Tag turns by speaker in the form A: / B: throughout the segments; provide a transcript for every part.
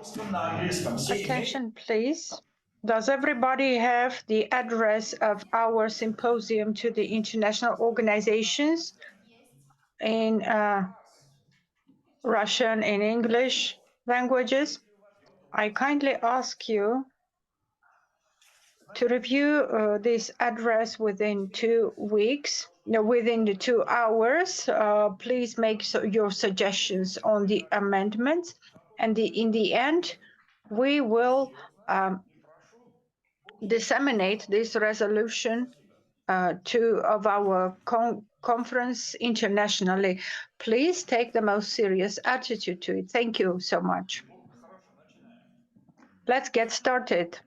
A: Attention, please. Does everybody have the address of our symposium to the international organizations in Russian and English languages? I kindly ask you to review this address within 2 weeks, within the 2 hours. Please make your suggestions on the amendments. And in the end, we will disseminate this resolution of our conference internationally. Please take the most serious attitude to it. Thank you so much. Let's get started.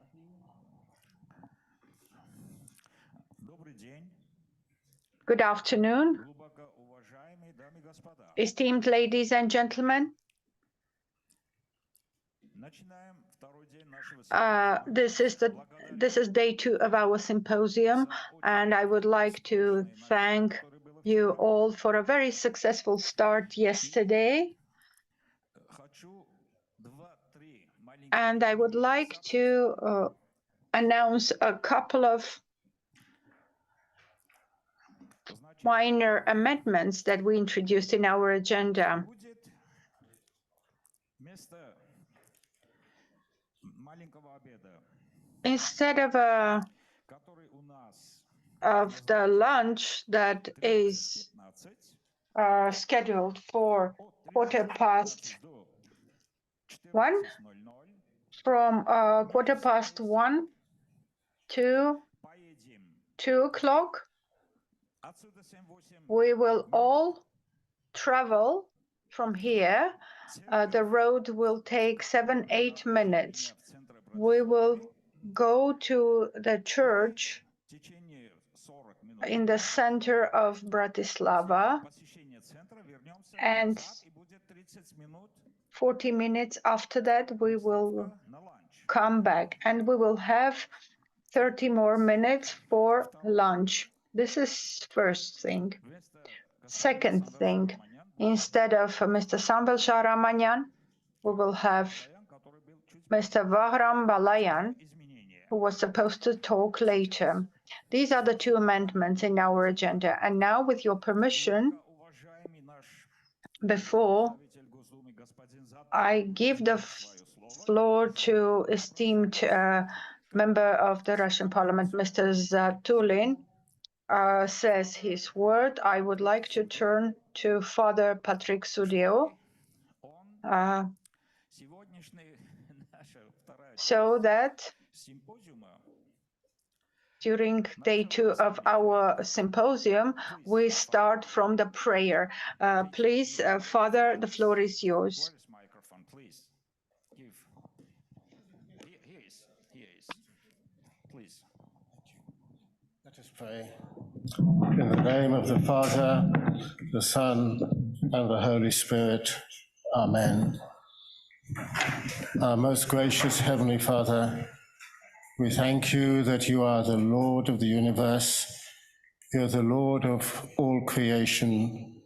A: Good afternoon, esteemed ladies and gentlemen. This is day 2 of our symposium, and I would like to thank you all for a very successful start yesterday. And I would like to announce a couple of minor amendments that we introduced in our agenda. Instead of the lunch that is scheduled for 1:15, from 1:15 to 2:00, we will all travel from here. The road will take 7-8 minutes. We will go to the church in the center of Bratislava, and 40 minutes after that we will come back, and we will have 30 more minutes for lunch. This is first thing. Second thing, instead of Mr. Sambel Sharamanyan, we will have Mr. Vahram Balayan, who was supposed to talk later. These are the 2 amendments in our agenda. And now, with your permission, before I give the floor to esteemed member of the Russian Parliament, Mr. Zatulin, says his word, I would like to turn to Father Patrick Sudio, so that during day 2 of our symposium, we start from the prayer. Please, Father, the floor is yours.
B: Please. Let us pray. In the name of the Father, the Son, and the Holy Spirit. Amen. Our most gracious Heavenly Father, we thank you that you are the Lord of the universe. You are the Lord of all creation.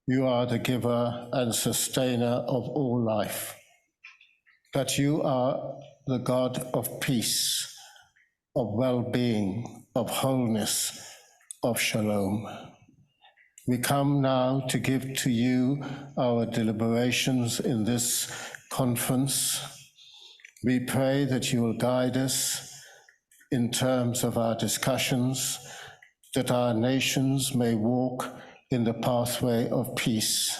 B: You are the giver and sustainer of all life. That you are the God of peace, of well-being, of wholeness, of shalom. We come now to give to you our deliberations in this conference. We pray that you will guide us in terms of our discussions, that our nations may walk in the pathway of peace.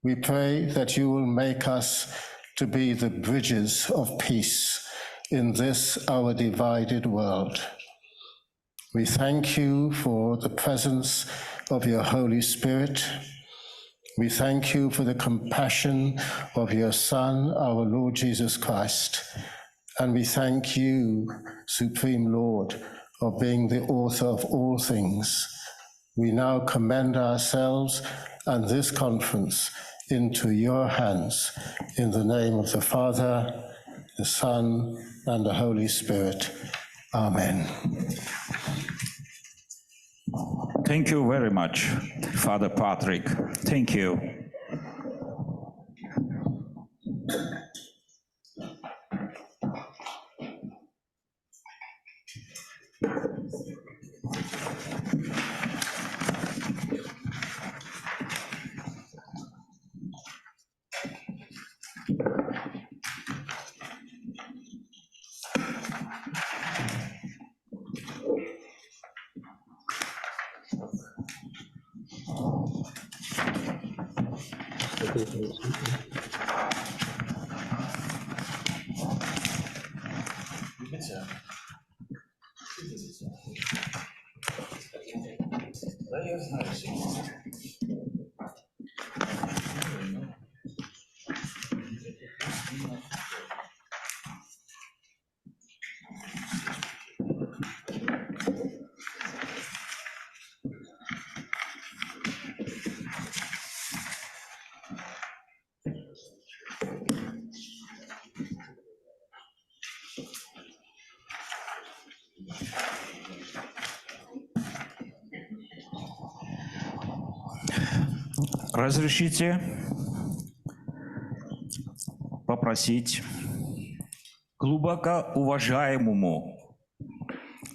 B: We pray that you will make us to be the bridges of peace in this our divided world. We thank you for the presence of your Holy Spirit. We thank you for the compassion of your Son, our Lord Jesus Christ. And we thank you, Supreme Lord, of being the author of all things. We now commend ourselves and this conference into your hands, in the name of the Father, the Son, and the Holy Spirit. Amen.
C: Thank you very much, Father Patrick. Thank you. Разрешите попросить глубоко уважаемому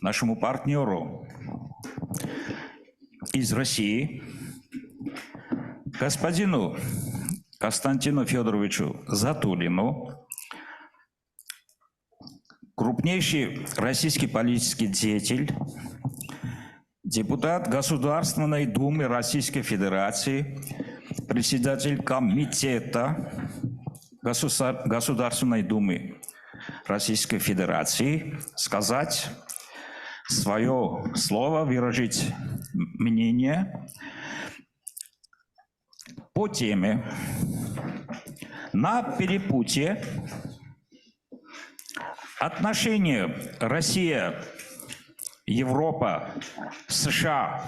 C: нашему партнеру из России, господину Константину Федоровичу Затулину, крупнейший российский политический деятель, депутат Государственной Думы Российской Федерации, председатель комитета Государственной Думы Российской Федерации, сказать свое слово, выразить мнение по теме «На перепутье отношения Россия, Европа, США,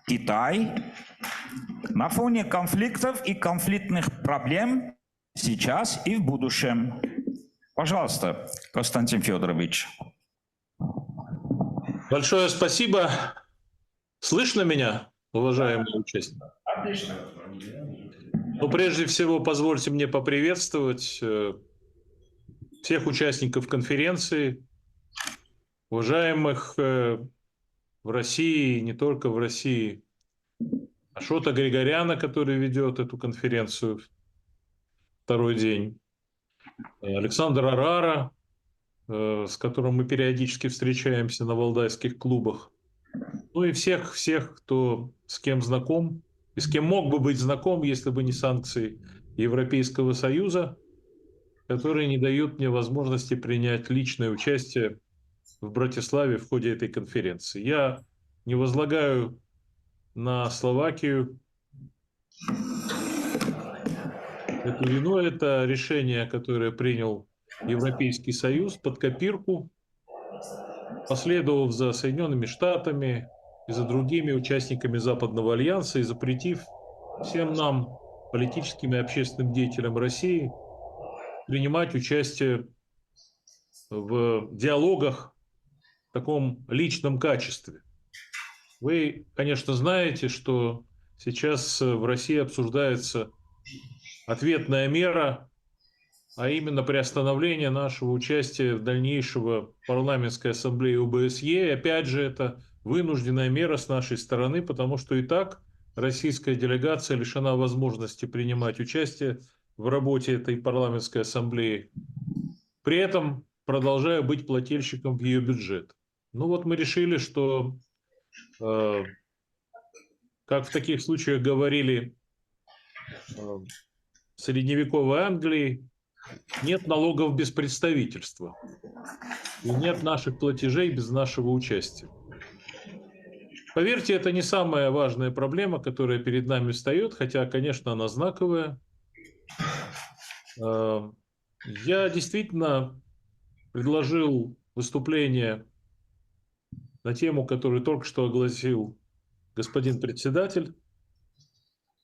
C: Китай на фоне конфликтов и конфликтных проблем сейчас и в будущем». Пожалуйста, Константин Федорович.
D: Большое спасибо. Слышно меня, уважаемые участники?
C: Отлично.
D: Ну, прежде всего, позвольте мне поприветствовать всех участников конференции, уважаемых в России, не только в России, Ашота Григоряна, который ведет эту конференцию второй день, Александра Арара, с которым мы периодически встречаемся на валдайских клубах, ну и всех, кто с кем знаком, и с кем мог бы быть знаком, если бы не санкции Европейского Союза, которые не дают мне возможности принять личное участие в Братиславе в ходе этой конференции. Я не возлагаю на Словакию эту вину. Это решение, которое принял Европейский Союз под копирку, последовав за Соединенными Штатами и за другими участниками Западного альянса и запретив всем нам, политическим и общественным деятелям России, принимать участие в диалогах в таком личном качестве. Вы, конечно, знаете, что сейчас в России обсуждается ответная мера, а именно приостановление нашего участия в дальнейшего парламентской ассамблеи ОБСЕ. И опять же, это вынужденная мера с нашей стороны, потому что и так российская делегация лишена возможности принимать участие в работе этой парламентской ассамблеи, при этом продолжая быть плательщиком в ее бюджет. Ну вот мы решили, что, как в таких случаях говорили в средневековой Англии, нет налогов без представительства. И нет наших платежей без нашего участия. Поверьте, это не самая важная проблема, которая перед нами встает, хотя, конечно, она знаковая. Я действительно предложил выступление на тему, которую только что огласил господин председатель.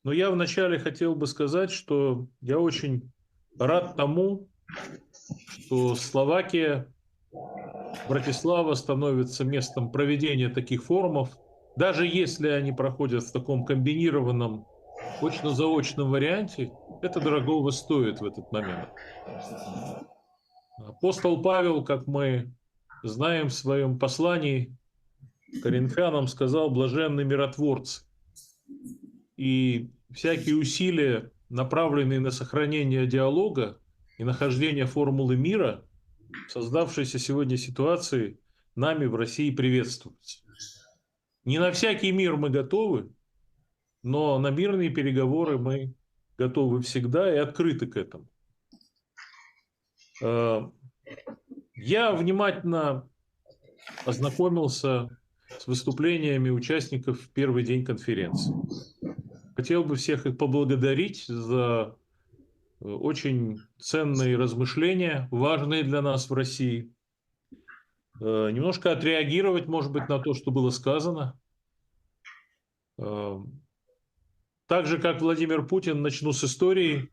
D: Но я вначале хотел бы сказать, что я очень рад тому, что Словакия, Братислава становится местом проведения таких форумов, даже если они проходят в таком комбинированном очно-заочном варианте, это дорогого стоит в этот момент. Апостол Павел, как мы знаем в своем послании коринфянам, сказал: блаженны миротворцы. И всякие усилия, направленные на сохранение диалога и нахождение формулы мира в создавшейся сегодня ситуации, нами в России приветствуются. Не на всякий мир мы готовы, но на мирные переговоры мы готовы всегда и открыты к этому. Я внимательно ознакомился с выступлениями участников в первый день конференции. Хотел бы всех их поблагодарить за очень ценные размышления, важные для нас в России. Немножко отреагировать, может быть, на то, что было сказано. Так же, как Владимир Путин, начну с истории.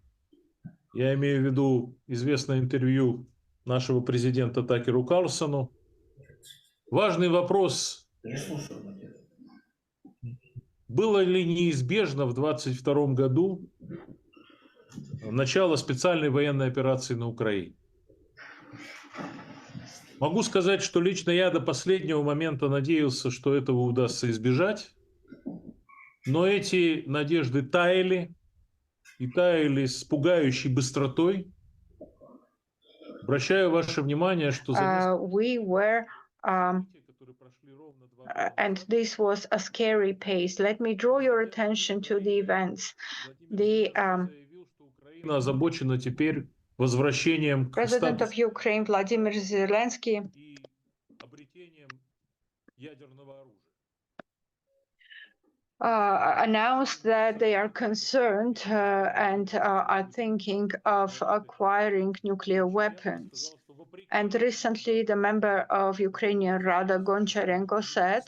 D: Я имею в виду известное интервью нашего президента Такеру Карлсону. Важный вопрос: было ли неизбежно в 2022 году начало специальной военной операции на Украине? Могу сказать, что лично я до последнего момента надеялся, что этого удастся избежать, но эти надежды таяли, и таяли с пугающей быстротой. Обращаю ваше внимание, что за
A: and this was a scary pace. Let me draw your attention to the events. The
D: Украина озабочена теперь возвращением к
A: President of
D: статусу
A: Ukraine, Vladimir Zelensky,
D: и обретением ядерного оружия.
A: announced that they are concerned and are thinking of acquiring nuclear weapons. And recently, the member of Ukrainian Rada, Goncharenko, said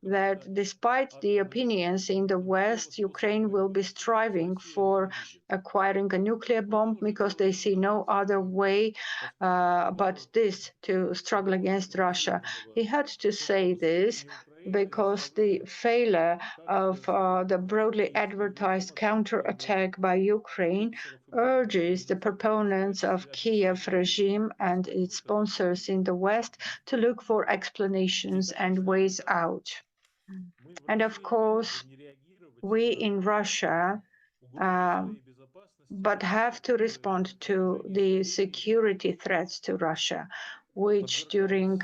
A: that despite the opinions in the West, Ukraine will be striving for acquiring a nuclear bomb because they see no other way but this to struggle against Russia. He had to say this because the failure of the broadly advertised counterattack by Ukraine urges the proponents of Kiev regime and its sponsors in the West to look for explanations and ways out. And of course, we in Russia but have to respond to the security threats to Russia, which during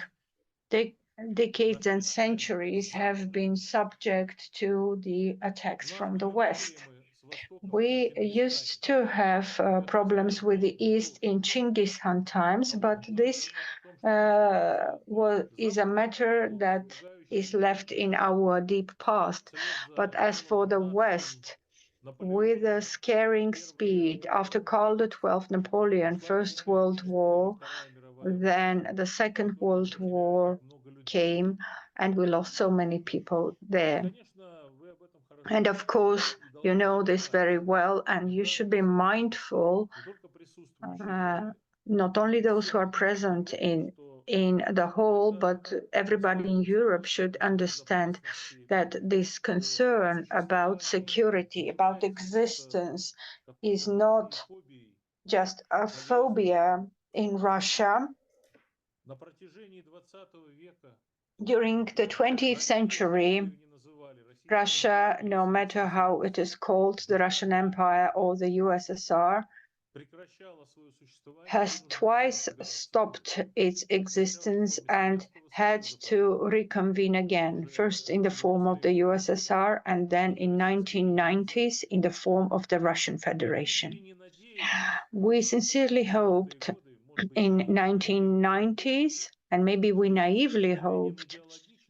A: decades and centuries have been subject to the attacks from the West. We used to have problems with the East in Genghis Khan times, but this is a matter that is left in our deep past. But as for the West, with a scaring speed, after Karl XII, Napoleon, First World War, then the Second World War came, and we lost so many people there. And of course, you know this very well, and you should be mindful, not only those who are present in the hall, but everybody in Europe should understand that this concern about security, about existence, is not just a phobia in Russia. During the 20th century, Russia, no matter how it is called, the Russian Empire or the USSR, has twice stopped its existence and had to reconvene again, first in the form of the USSR and then in 1990s in the form of the Russian Federation. We sincerely hoped in 1990s, and maybe we naively hoped,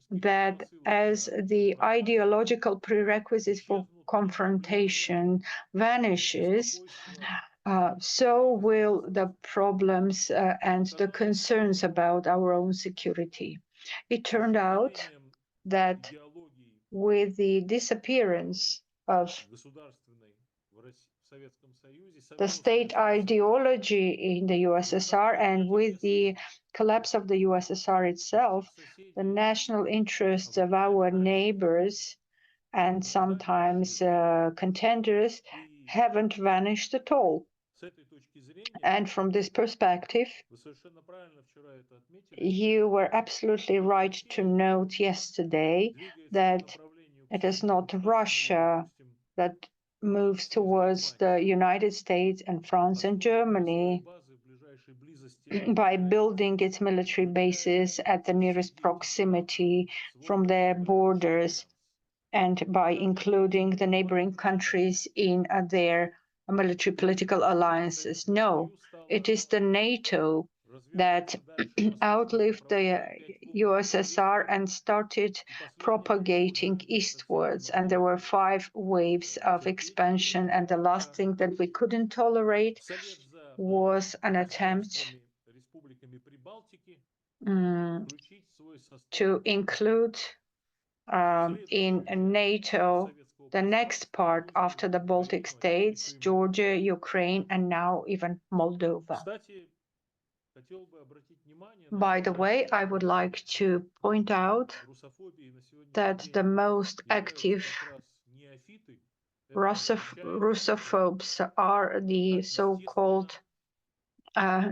A: that as the ideological prerequisite for confrontation vanishes, so will the problems and the concerns about our own security. It turned out that with the disappearance of the state ideology in the USSR and with the collapse of the USSR itself, the national interests of our neighbors and sometimes contenders haven't vanished at all. And from this perspective, you were absolutely right to note yesterday that it is not Russia that moves towards the United States and France and Germany by building its military bases at the nearest proximity from their borders and by including the neighboring countries in their military political alliances. No, it is the NATO that outlived the USSR and started propagating eastwards. And there were 5 waves of expansion. And the last thing that we couldn't tolerate was an attempt to include in NATO the next part after the Baltic states, Georgia, Ukraine, and now even Moldova. By the way, I would like to point out that the most active Russophobes are the so-called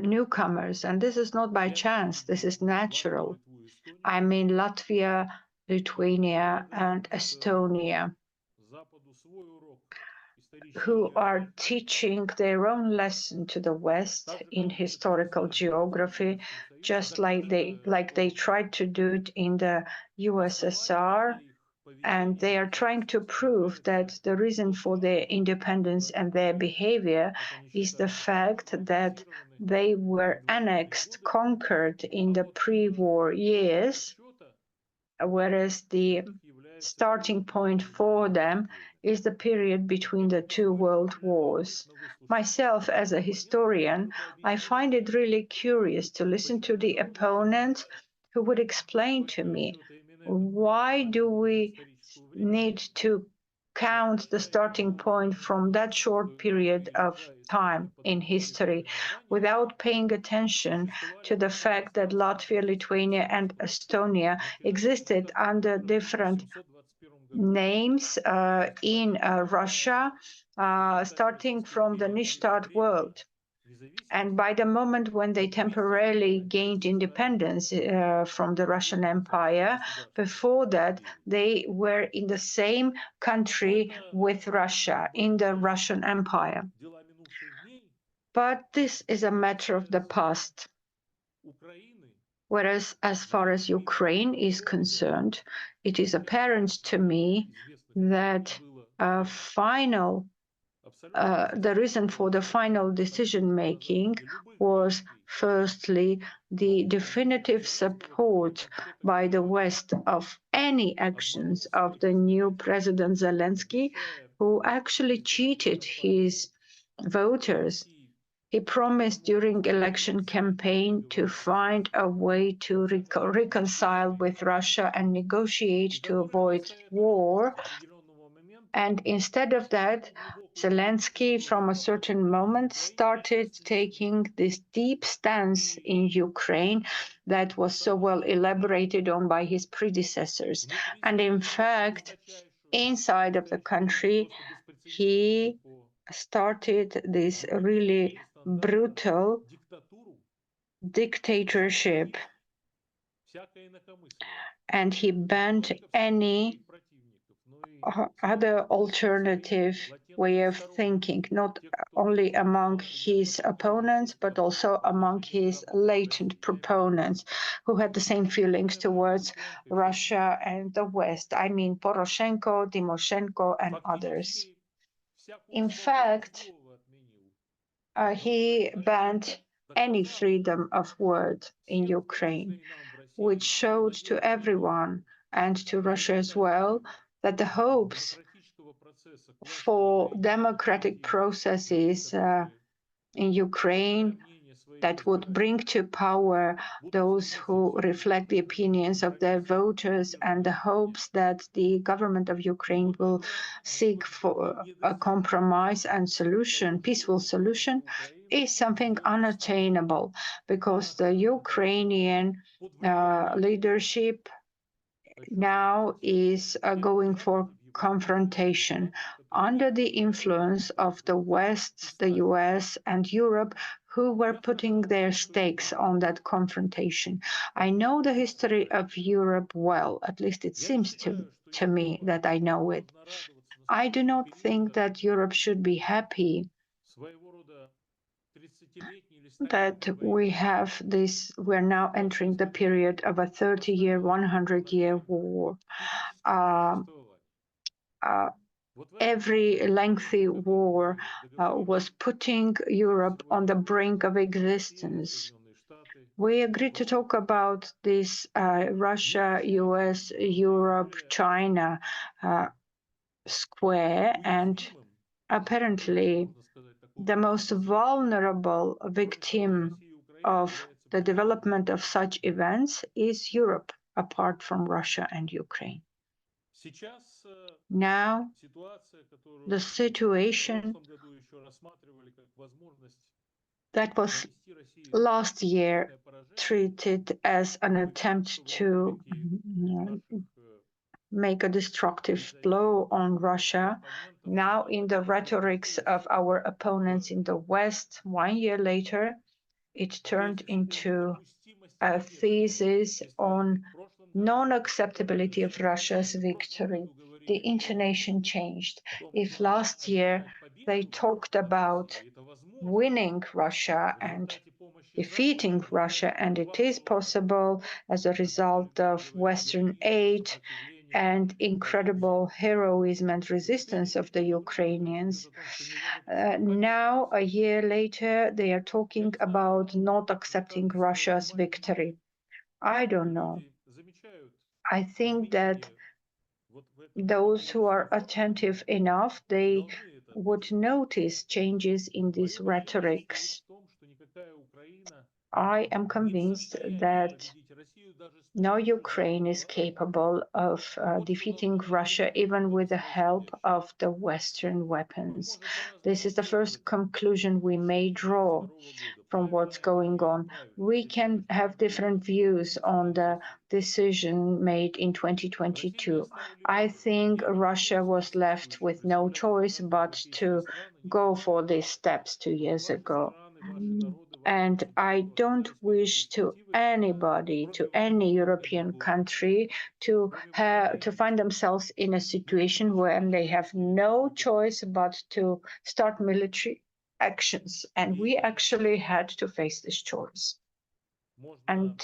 A: newcomers, and this is not by chance, this is natural. I mean Latvia, Lithuania, and Estonia, who are teaching their own lesson to the West in historical geography, just like they tried to do it in the USSR. And they are trying to prove that the reason for their independence and their behavior is the fact that they were annexed, conquered in the pre-war years, whereas the starting point for them is the period between the 2 world wars. Myself, as a historian, I find it really curious to listen to the opponent who would explain to me, why do we need to count the starting point from that short period of time in history without paying attention to the fact that Latvia, Lithuania, and Estonia existed under different names in Russia, starting from the Nishtat world. And by the moment when they temporarily gained independence from the Russian Empire, before that, they were in the same country with Russia, in the Russian Empire. But this is a matter of the past. Whereas as far as Ukraine is concerned, it is apparent to me that the reason for the final decision-making was firstly the definitive support by the West of any actions of the new President Zelensky, who actually cheated his voters. He promised during election campaign to find a way to reconcile with Russia and negotiate to avoid war. And instead of that, Zelensky, from a certain moment, started taking this deep stance in Ukraine that was so well elaborated on by his predecessors. And in fact, inside of the country, he started this really brutal dictatorship, and he banned any other alternative way of thinking, not only among his opponents, but also among his latent proponents who had the same feelings towards Russia and the West. I mean, Poroshenko, Tymoshenko, and others. In fact, he banned any freedom of word in Ukraine, which showed to everyone and to Russia as well that the hopes for democratic processes in Ukraine that would bring to power those who reflect the opinions of their voters, and the hopes that the government of Ukraine will seek for a compromise and solution, peaceful solution, is something unattainable, because the Ukrainian leadership now is going for confrontation under the influence of the West, the US, and Europe, who were putting their stakes on that confrontation. I know the history of Europe well, at least it seems to me that I know it. I do not think that Europe should be happy that we're now entering the period of a 30-year, 100-year war. every lengthy war was putting Europe on the brink of existence. We agreed to talk about this Russia, US, Europe, China square, and apparently the most vulnerable victim of the development of such events is Europe, apart from Russia and Ukraine. Now, the situation that was last year treated as an attempt to make a destructive blow on Russia, now in the rhetorics of our opponents in the West, 1 year later, it turned into a thesis on non-acceptability of Russia's victory. The intonation changed. If last year they talked about winning Russia and defeating Russia, and it is possible as a result of Western aid and incredible heroism and resistance of the Ukrainians. Now, a year later, they are talking about not accepting Russia's victory. I don't know. I think that those who are attentive enough, they would notice changes in these rhetorics. I am convinced that no Ukraine is capable of defeating Russia, even with the help of the Western weapons. This is the first conclusion we may draw from what's going on. We can have different views on the decision made in 2022. I think Russia was left with no choice but to go for these steps 2 years ago. And I don't wish to anybody, to any European country, to find themselves in a situation where they have no choice but to start military actions. And we actually had to face this choice. And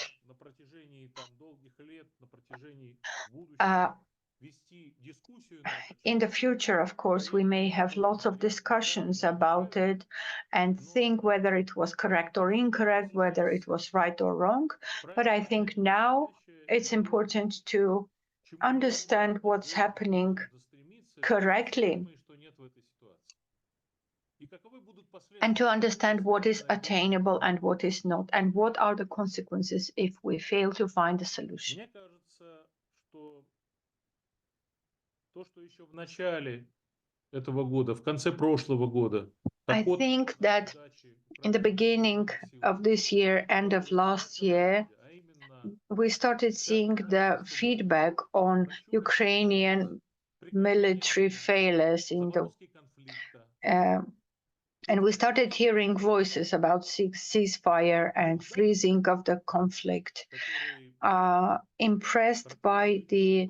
A: in the future, of course, we may have lots of discussions about it and think whether it was correct or incorrect, whether it was right or wrong. But I think now it's important to understand what's happening correctly and to understand what is attainable and what is not, and what are the consequences if we fail to find a solution. I think that in the beginning of this year, end of last year, we started seeing the feedback on Ukrainian military failures in the and we started hearing voices about ceasefire and freezing of the conflict, impressed by the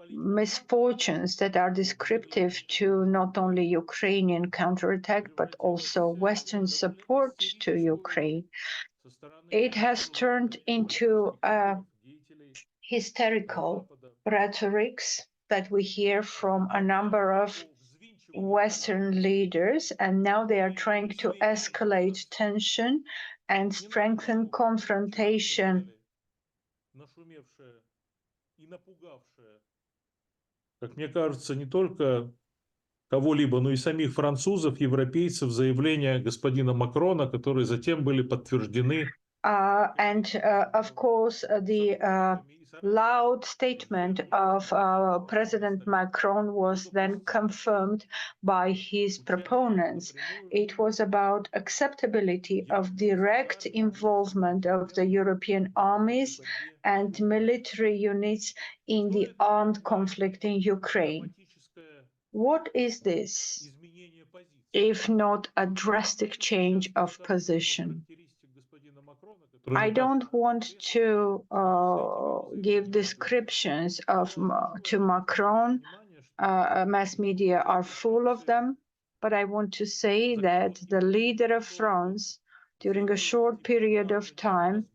A: misfortunes that are descriptive to not only Ukrainian counterattack, but also Western support to Ukraine. It has turned into hysterical rhetorics that we hear from a number of Western leaders, and now they are trying to escalate tension and strengthen confrontation.
D: Как мне кажется, не только кого-либо, но и самих французов, европейцев, заявления господина Макрона, которые затем были подтверждены.
A: Of course, the loud statement of President Macron was then confirmed by his proponents. It was about acceptability of direct involvement of the European armies and military units in the armed conflict in Ukraine. What is this, if not a drastic change of position? I don't want to give descriptions to Macron. Mass media are full of them, but I want to say that the leader of France, during a short period of time,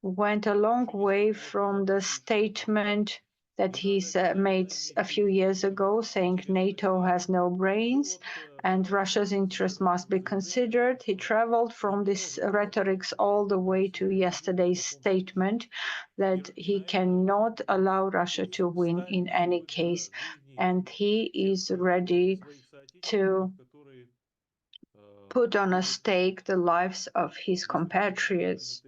A: went a long way from the statement that he's made a few years ago, saying NATO has no brains and Russia's interest must be considered. He traveled from these rhetorics all the way to yesterday's statement that he cannot allow Russia to win in any case, and he is ready to put on a stake the lives of his compatriots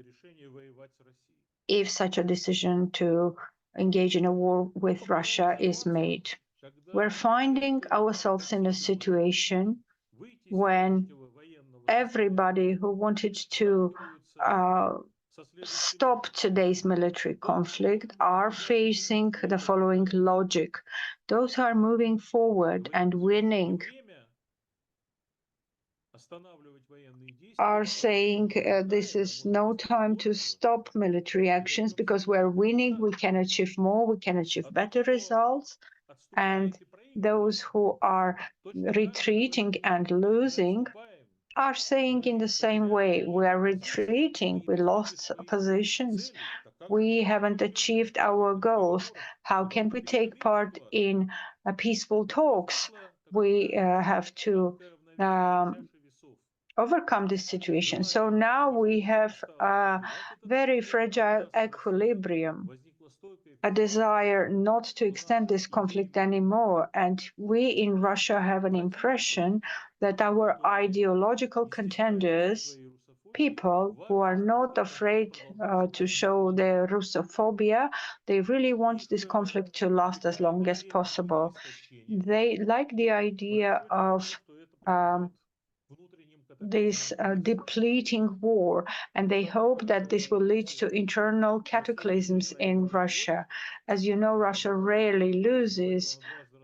A: if such a decision to engage in a war with Russia is made. We're finding ourselves in a situation when everybody who wanted to stop today's military conflict are facing the following logic. Those who are moving forward and winning are saying this is no time to stop military actions because we're winning, we can achieve more, we can achieve better results. And those who are retreating and losing are saying in the same way, we are retreating, we lost positions, we haven't achieved our goals. How can we take part in peaceful talks? We have to overcome this situation. So now we have a very fragile equilibrium, a desire not to extend this conflict anymore. And we in Russia have an impression that our ideological contenders, people who are not afraid to show their Russophobia, they really want this conflict to last as long as possible. They like the idea of this depleting war, and they hope that this will lead to internal cataclysms in Russia. As you know, Russia rarely loses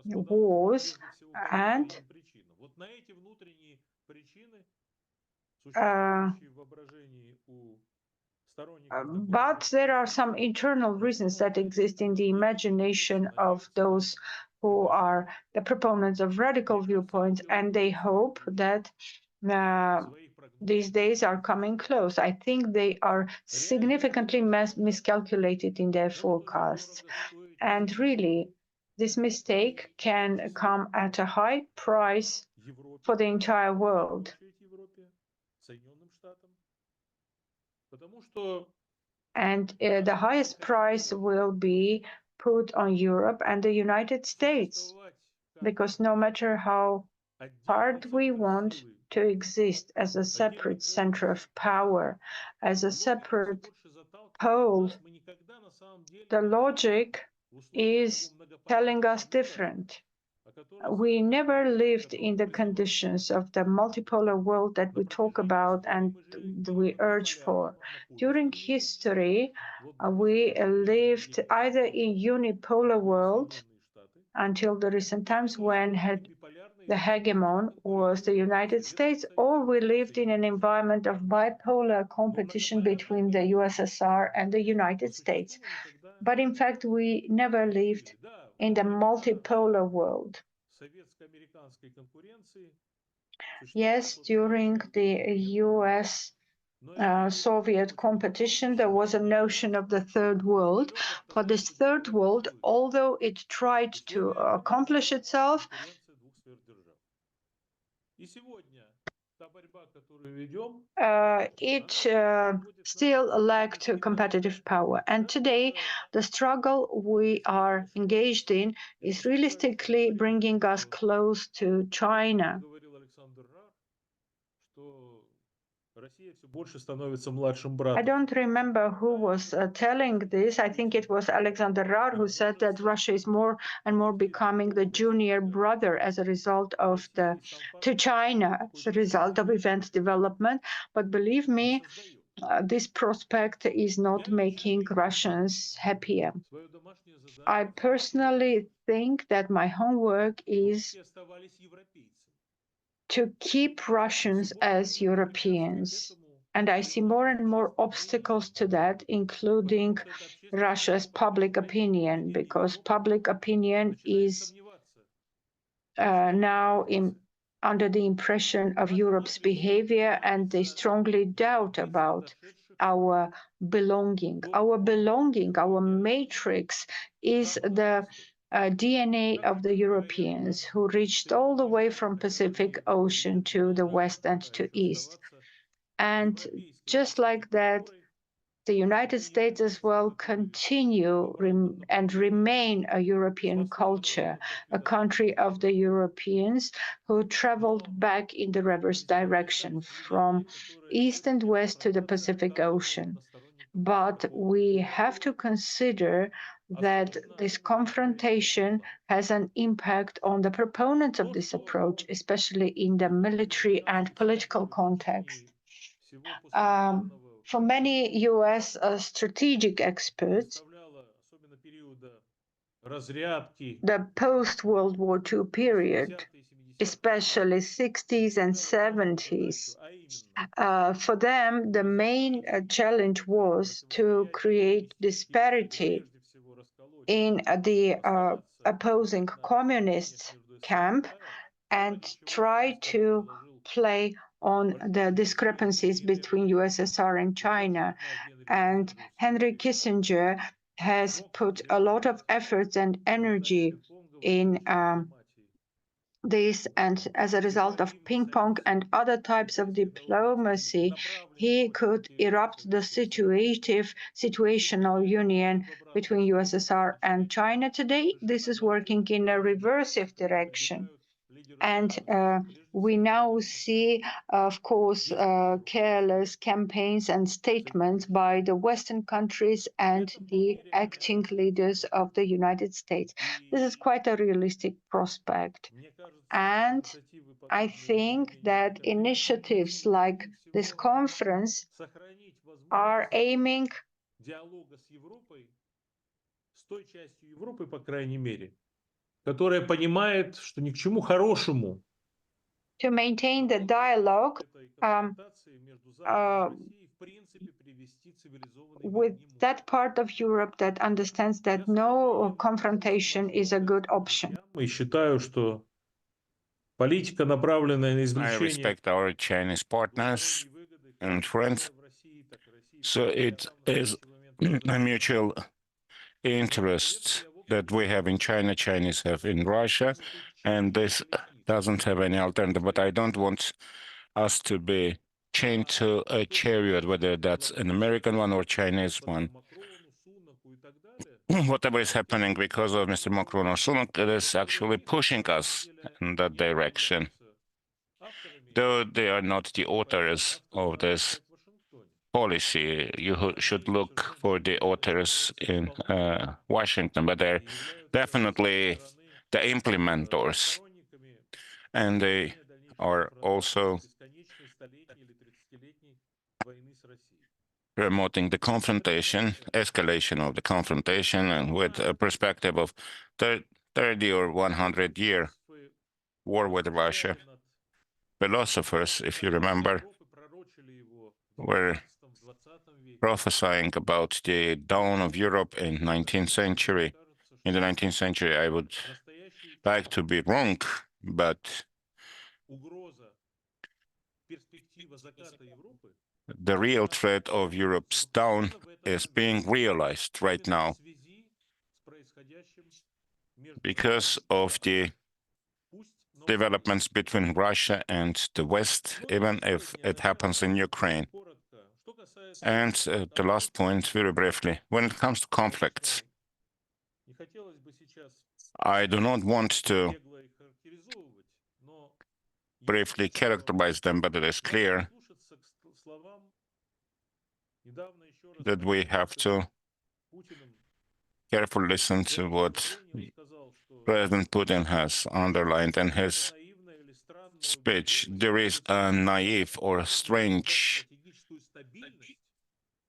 A: wars, and but there are some internal reasons that exist in the imagination of those who are the proponents of radical viewpoints, and they hope that these days are coming close. I think they are significantly miscalculated in their forecasts. And really, this mistake can come at a high price for the entire world. And the highest price will be put on Europe and the United States, because no matter how hard we want to exist as a separate center of power, as a separate pole, the logic is telling us different. We never lived in the conditions of the multipolar world that we talk about and we urge for. During history, we lived either in unipolar world until the recent times when the hegemon was the United States, or we lived in an environment of bipolar competition between the USSR and the United States. But in fact, we never lived in the multipolar world. Yes, during the US Soviet competition, there was a notion of the third world. But this third world, although it tried to accomplish itself, it still lacked competitive power. And today, the struggle we are engaged in is realistically bringing us close to China. I don't remember who was telling this. I think it was Alexander Rar who said that Russia is more and more becoming the junior brother as a result of to China, as a result of event development. But believe me, this prospect is not making Russians happier. I personally think that my homework is to keep Russians as Europeans. And I see more and more obstacles to that, including Russia's public opinion, because public opinion is now under the impression of Europe's behavior, and they strongly doubt about our belonging. Our belonging, our matrix is the DNA of the Europeans who reached all the way from Pacific Ocean to the west and to east. And just like that, the United States as well continue and remain a European culture, a country of the Europeans who traveled back in the reverse direction from east and west to the Pacific Ocean. But we have to consider that this confrontation has an impact on the proponents of this approach, especially in the military and political context. For many US strategic experts, the post World War II period, especially 60s and 70s, for them, the main challenge was to create disparity in the opposing communist camp and try to play on the discrepancies between USSR and China. And Henry Kissinger has put a lot of efforts and energy in this, and as a result of ping pong and other types of diplomacy, he could erupt the situational union between USSR and China. Today, this is working in a reversive direction. And we now see, of course, careless campaigns and statements by the Western countries and the acting leaders of the United States. This is quite a realistic prospect. And I think that initiatives like this conference are aiming
D: которая понимает, что ни к чему хорошему
A: to maintain the dialogue with that part of Europe that understands that no confrontation is a good option.
D: И считаю, что политика, направленная на
E: I
D: извлечение
E: respect our Chinese partners and friends. So it is a mutual interest that we have in China, Chinese have in Russia, and this doesn't have any alternative. But I don't want us to be chained to a chariot, whether that's an American one or Chinese one. Whatever is happening because of Mr. Macron or Sunak, it is actually pushing us in that direction. Though they are not the authors of this policy, you should look for the authors in Washington, but they're definitely the implementors. And they are also promoting the confrontation, escalation of the confrontation, and with a perspective of 30 or 100-year war with Russia. Philosophers, if you remember, were prophesying about the dawn of Europe in 19th century. In the 19th century, I would like to be wrong, but the real threat of Europe's dawn is being realized right now because of the developments between Russia and the West, even if it happens in Ukraine. And the last point, very briefly, when it comes to conflicts, I do not want to briefly characterize them, but it is clear that we have to carefully listen to what President Putin has underlined in his speech. There is a naive or strange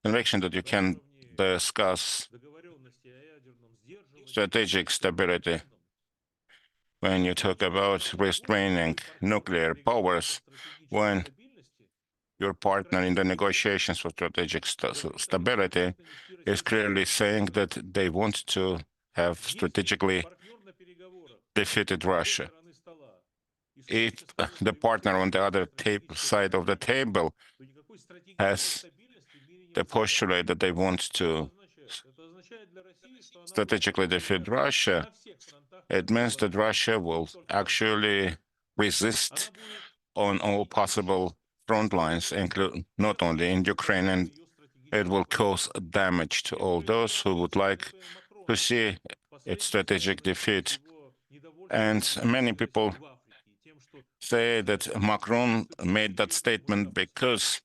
E: conviction that you can discuss strategic stability when you talk about restraining nuclear powers, when your partner in the negotiations for strategic stability is clearly saying that they want to have strategically defeated Russia. If the partner on the other side of the table has they postulate that they want to strategically defeat Russia, it means that Russia will actually resist on all possible front lines, including not only in Ukraine, and it will cause damage to all those who would like to see its strategic defeat. And many people say that Macron made that statement because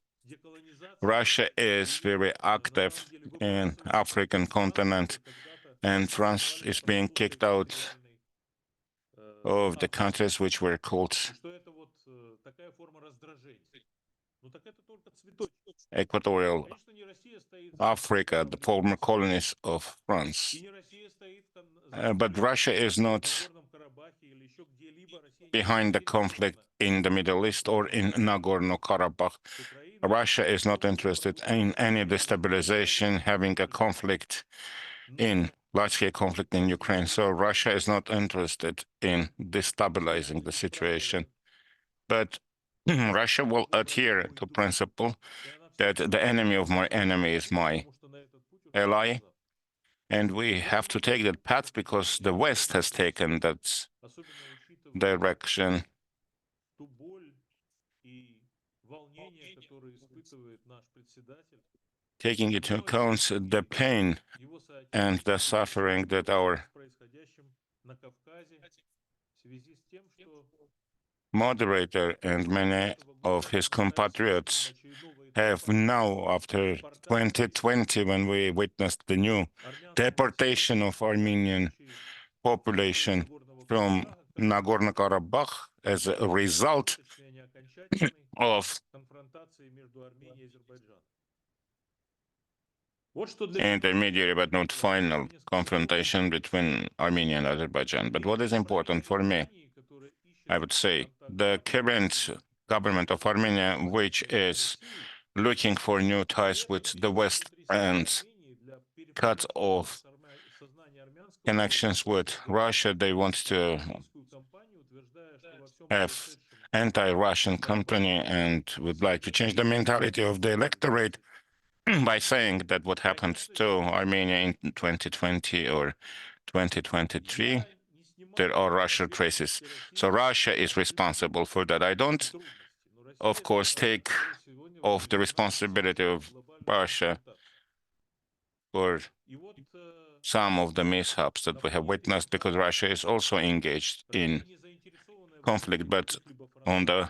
E: Russia is very active in African continent, and France is being kicked out of the countries which were called Equatorial Africa, the former colonies of France. But Russia is not behind the conflict in the Middle East or in Nagorno-Karabakh. Russia is not interested in any destabilization, having a conflict large-scale conflict in Ukraine. So Russia is not interested in destabilizing the situation. But Russia will adhere to principle that the enemy of my enemy is my ally. And we have to take that path because the West has taken that direction. Taking into account the pain and the suffering that our moderator and many of his compatriots have now, after 2020, when we witnessed the new deportation of Armenian population from Nagorno-Karabakh as a result of intermediary but not final confrontation between Armenia and Azerbaijan. But what is important for me, I would say, the current government of Armenia, which is looking for new ties with the West and cut off connections with Russia, they want to have anti-Russian company and would like to change the mentality of the electorate by saying that what happened to Armenia in 2020 or 2023, there are Russian traces. So Russia is responsible for that. I don't, of course, take off the responsibility of Russia for some of the mishaps that we have witnessed, because Russia is also engaged in conflict. But on the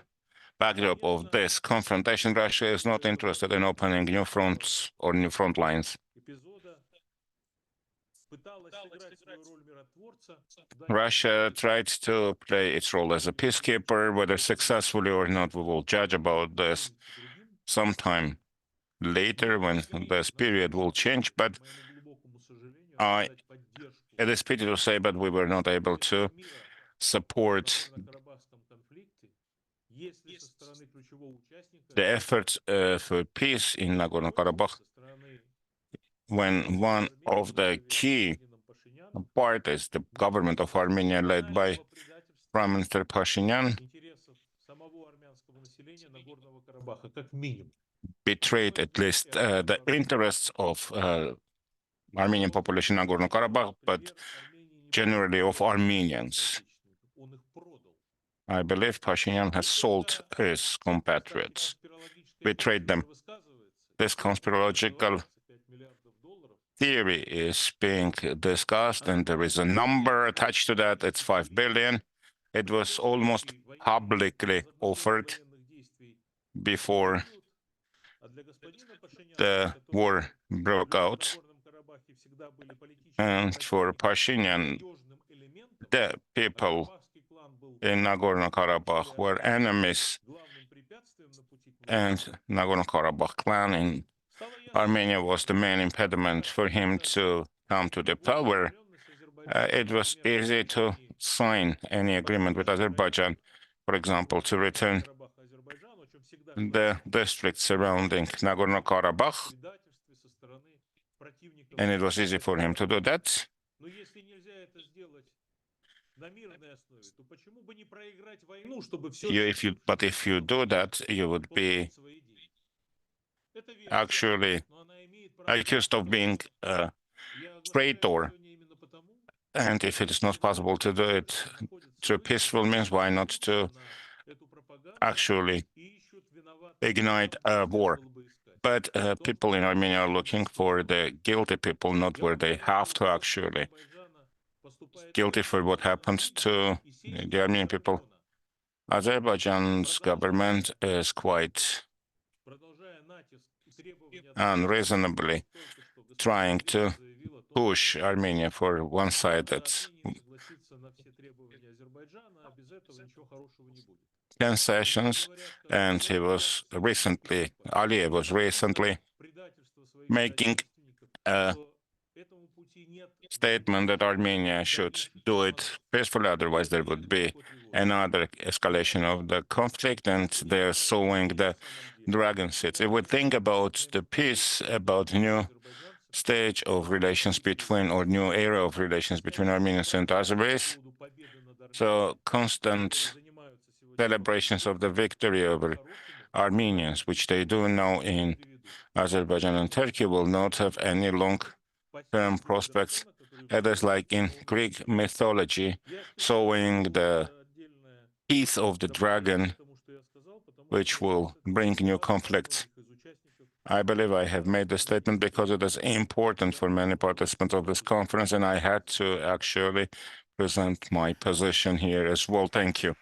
E: backdrop of this confrontation, Russia is not interested in opening new fronts or new front lines. Russia tried to play its role as a peacekeeper, whether successfully or not, we will judge about this sometime later when this period will change. But it is pity to say, but we were not able to support the efforts for peace in Nagorno-Karabakh when one of the key parties, the government of Armenia led by Prime Minister Pashinyan, betrayed at least the interests of Armenian population in Nagorno-Karabakh, but generally of Armenians. I believe Pashinyan has sold his compatriots, betrayed them. This conspirological theory is being discussed, and there is a number attached to that. It's 5 billion. It was almost publicly offered before the war broke out. And for Pashinyan, the people in Nagorno-Karabakh were enemies, and Nagorno-Karabakh clan in Armenia was the main impediment for him to come to the power. It was easy to sign any agreement with Azerbaijan, for example, to return the districts surrounding Nagorno-Karabakh, and it was easy for him to do that. But if you do that, you would be actually accused of being a traitor. And if it is not possible to do it through peaceful means, why not to actually ignite a war? But people in Armenia are looking for the guilty people, not where they have to actually guilty for what happened to the Armenian people. Azerbaijan's government is quite unreasonably trying to push Armenia for one side that's concessions, and Aliyev was recently making a statement that Armenia should do it peacefully, otherwise there would be another escalation of the conflict, and they're sowing the dragon seeds. If we think about the peace, about new stage of relations between, or new era of relations between Armenians and Azeris, so constant celebrations of the victory over Armenians, which they do now in Azerbaijan and Turkey, will not have any long-term prospects. It is like in Greek mythology, sowing the teeth of the dragon, which will bring new conflicts. I believe I have made the statement because it is important for many participants of this conference, and I had to actually present my position here as well. Thank you.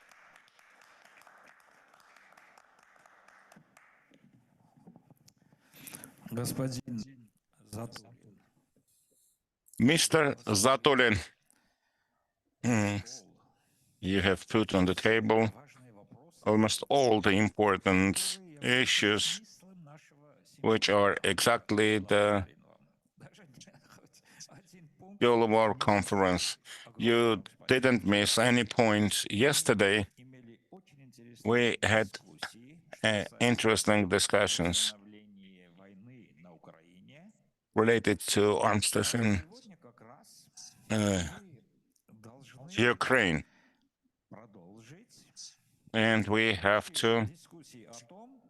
C: Господин Затулин.
E: Mr. Zatulin, you have put on the table almost all the important issues, which are exactly the goal of our conference. You didn't miss any point yesterday. We had interesting discussions related to armistice in Ukraine. And we have to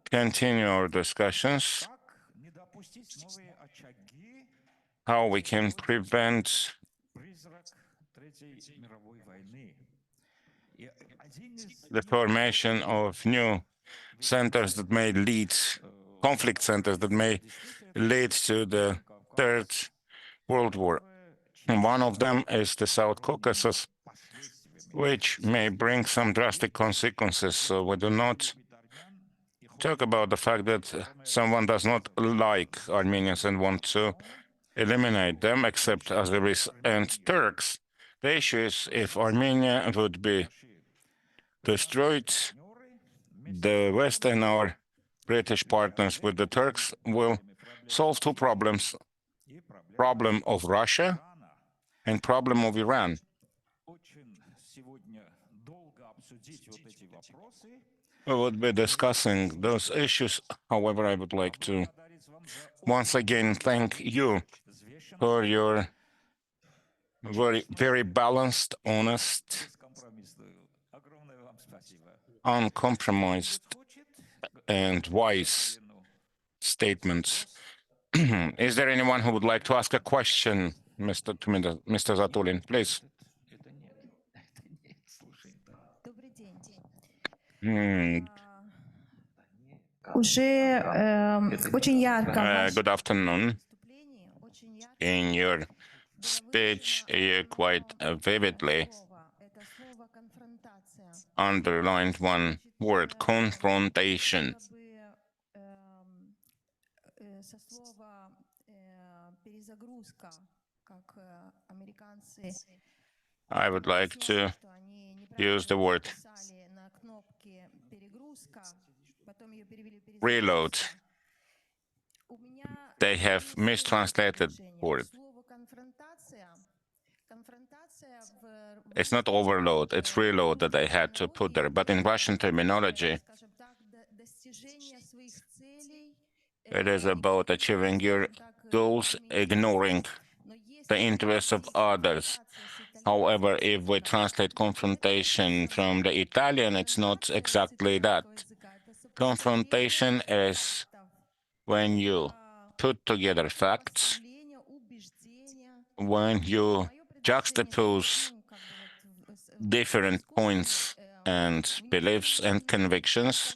E: continue our discussions how we can prevent the formation of new centers that may lead, conflict centers that may lead to the Third World War. And one of them is the South Caucasus, which may bring some drastic consequences. So we do not talk about the fact that someone does not like Armenians and want to eliminate them, except Azeris and Turks. The issue is if Armenia would be destroyed, the West and our British partners with the Turks will solve two problems: problem of Russia and problem of Iran. We would be discussing those issues. However, I would like to once again thank you for your very balanced, honest, uncompromised, and wise statements. Is there anyone who would like to ask a question, Mr. Zatulin, please? Good afternoon. In your speech, you quite vividly underlined one word: confrontation. I would like to use the word reload. They have mistranslated word. It's not overload, it's reload that I had to put there. But in Russian terminology, it is about achieving your goals, ignoring the interests of others. However, if we translate confrontation from the Italian, it's not exactly that. Confrontation is when you put together facts, when you juxtapose different points and beliefs and convictions,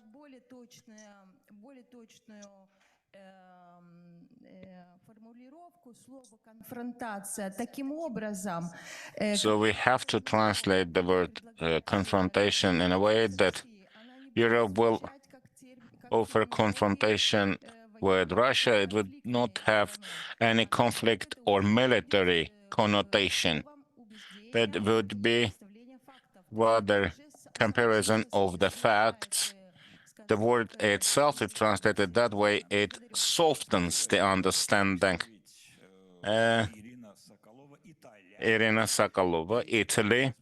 E: so we have to translate the word confrontation in a way that Europe will offer confrontation with Russia. It would not have any conflict or military connotation. That would be rather comparison of the facts. The word itself, if translated that way, it softens the understanding. Irina Sokolova, Italy.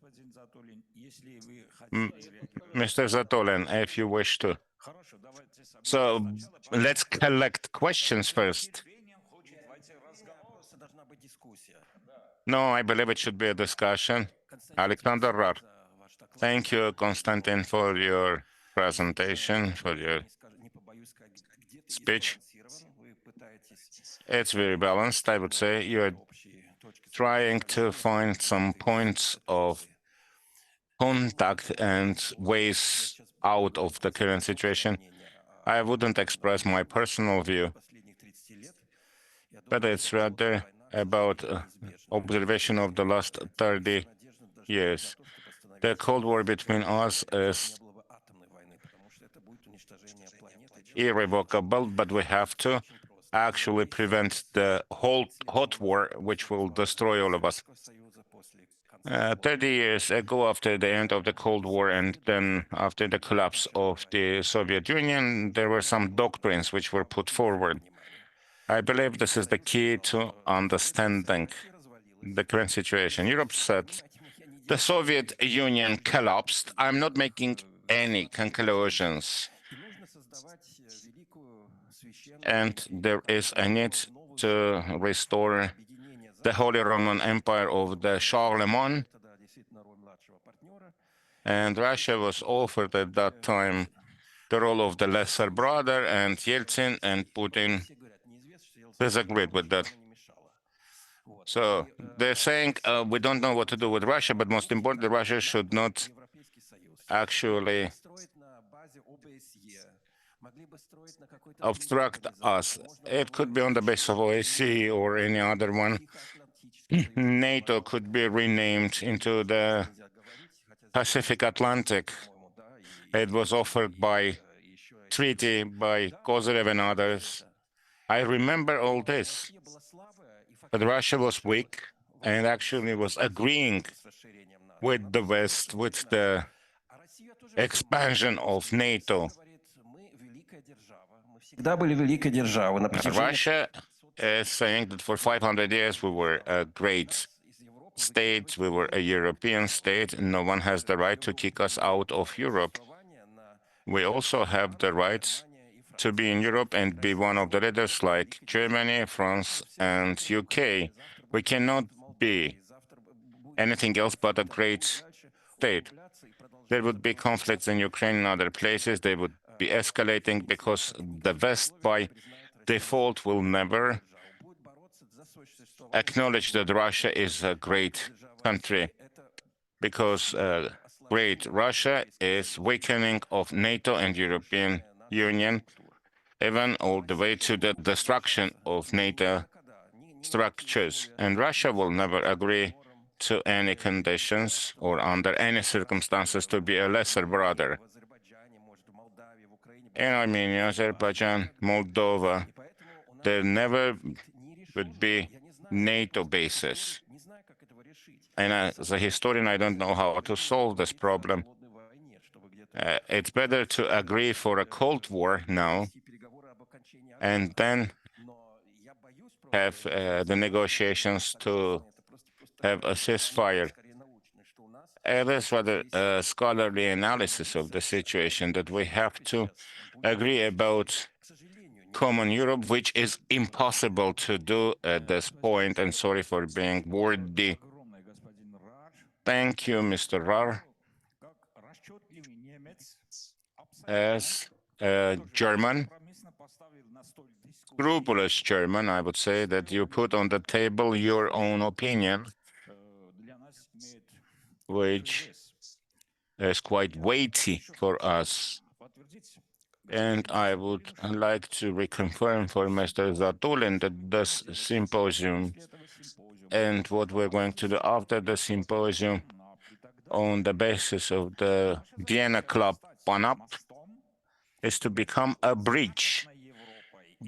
E: Mr. Zatolin, if you wish to. So let's collect questions first. No, I believe it should be a discussion. Alexander Rar. Thank you, Konstantin, for your presentation, for your speech. It's very balanced, I would say. You're trying to find some points of contact and ways out of the current situation. I wouldn't express my personal view, but it's rather about observation of the last 30 years. The Cold War between us is irrevocable, but we have to actually prevent the whole hot war, which will destroy all of us. 30 years ago, after the end of the Cold War and then after the collapse of the Soviet Union, there were some doctrines which were put forward. I believe this is the key to understanding the current situation. Europe said the Soviet Union collapsed. I'm not making any conclusions. And there is a need to restore the Holy Roman Empire of the Charlemagne. And Russia was offered at that time the role of the lesser brother, and Yeltsin and Putin disagreed with that. So they're saying we don't know what to do with Russia, but most importantly, Russia should not actually obstruct us. It could be on the basis of OSCE or any other one. NATO could be renamed into the Pacific Atlantic. It was offered by treaty by Kozyrev and others. I remember all this, but Russia was weak and actually was agreeing with the West, with the expansion of NATO. Russia is saying that for 500 years we were a great state, we were a European state, and no one has the right to kick us out of Europe. We also have the right to be in Europe and be one of the leaders like Germany, France, and UK. We cannot be anything else but a great state. There would be conflicts in Ukraine and other places. They would be escalating because the West, by default, will never acknowledge that Russia is a great country, because great Russia is weakening of NATO and European Union, even all the way to the destruction of NATO structures. And Russia will never agree to any conditions or under any circumstances to be a lesser brother. In Armenia, Azerbaijan, Moldova, there never would be NATO bases. And as a historian, I don't know how to solve this problem. It's better to agree for a Cold War now and then have the negotiations to have a ceasefire. It is rather a scholarly analysis of the situation that we have to agree about common Europe, which is impossible to do at this point, and sorry for being wordy. Thank you, Mr. Rar. As a German, scrupulous chairman, I would say, that you put on the table your own opinion, which is quite weighty for us. And I would like to reconfirm for Mr. Zatulin that this symposium and what we're going to do after the symposium on the basis of the Vienna Club PANAP is to become a bridge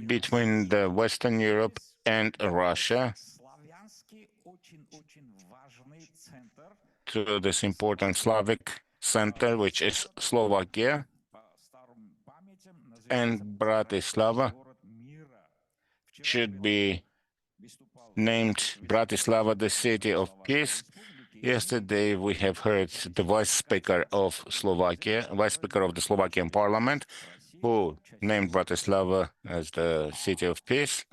E: between the Western Europe and Russia to this important Slavic center, which is Slovakia, and Bratislava should be named Bratislava, the city of peace. Yesterday, we have heard the vice speaker of Slovakia, vice speaker of the Slovakian parliament, who named Bratislava as the city of peace.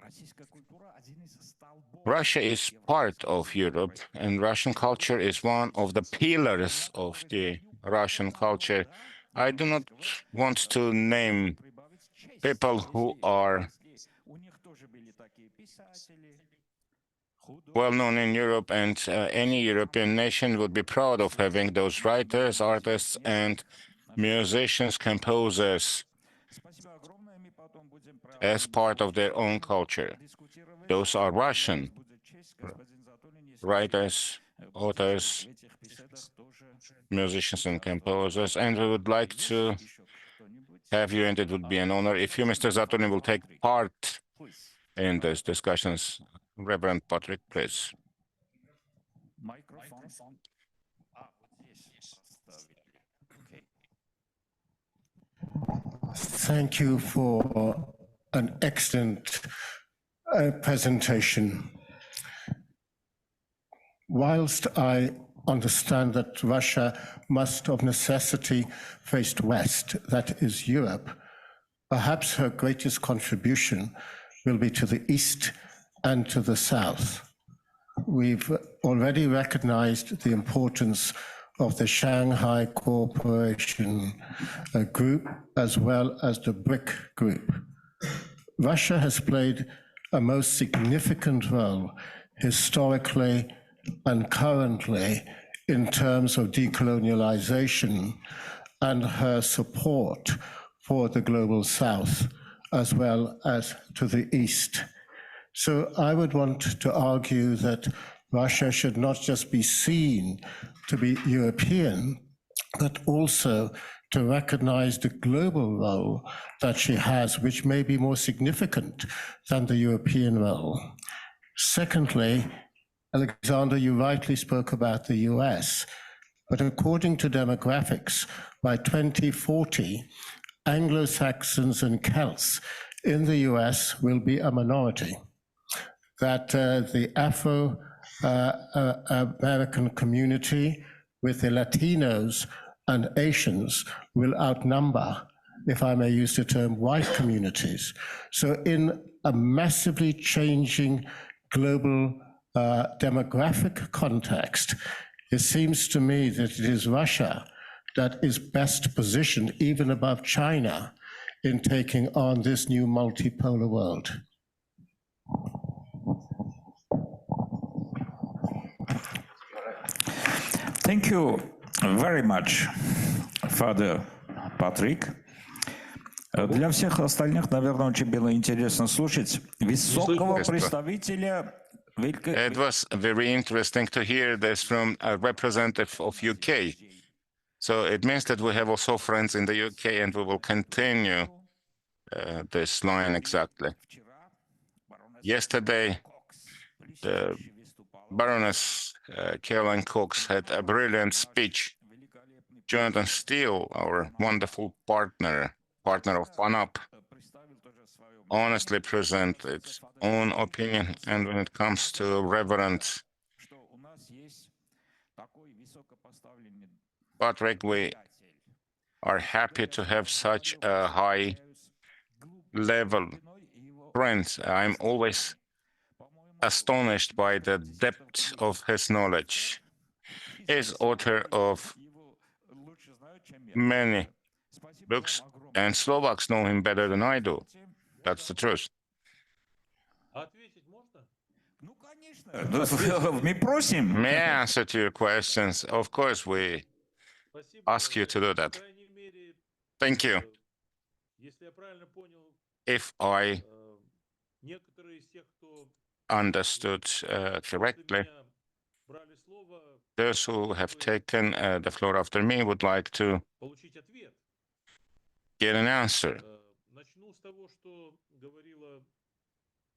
E: Russia is part of Europe, and Russian culture is one of the pillars of the Russian culture. I do not want to name people who are well known in Europe, and any European nation would be proud of having those writers, artists, and musicians, composers as part of their own culture. Those are Russian writers, authors, musicians, and composers, and we would like to have you, and it would be an honor if you, Mr. Zatulin, will take part in these discussions. Reverend Patrick, please.
B: Thank you for an excellent presentation. Whilst I understand that Russia must of necessity face west, that is Europe, perhaps her greatest contribution will be to the east and to the south. We've already recognized the importance of the Shanghai Cooperation Group as well as the BRIC Group. Russia has played a most significant role historically and currently in terms of decolonialization and her support for the global south as well as to the east. So I would want to argue that Russia should not just be seen to be European, but also to recognize the global role that she has, which may be more significant than the European role. Secondly, Alexander, you rightly spoke about the US, but according to demographics, by 2040, Anglo-Saxons and Celts in the US will be a minority, that the Afro-American community with the Latinos and Asians will outnumber, if I may use the term, white communities. So in a massively changing global demographic context, it seems to me that it is Russia that is best positioned, even above China, in taking on this new multipolar world.
C: Thank you very much, Father Patrick. Для всех остальных, наверное, очень было интересно слушать высокого представителя.
E: It was very interesting to hear this from a representative of UK. So it means that we have also friends in the UK, and we will continue this line exactly. Yesterday, the Baroness Caroline Cox had a brilliant speech. Jonathan Steele, our wonderful partner of PANAP, honestly presented its own opinion. And when it comes to Reverend Patrick, we are happy to have such a high level friends. I'm always astonished by the depth of his knowledge. He is author of many books, and Slovaks know him better than I do. That's the truth.
D: Ответить можно?
C: Мы просим.
E: May I answer to your questions? Of course, we
D: Спасибо.
E: ask you to do
D: По
E: that.
D: крайней мере,
E: Thank you.
D: если я правильно понял,
E: If I
D: некоторые из тех, кто
E: understood
D: после
E: correctly,
D: меня брали слово,
E: those who have taken the floor after me would like to
D: получить ответ.
E: get an answer.
D: Начну с того, что говорила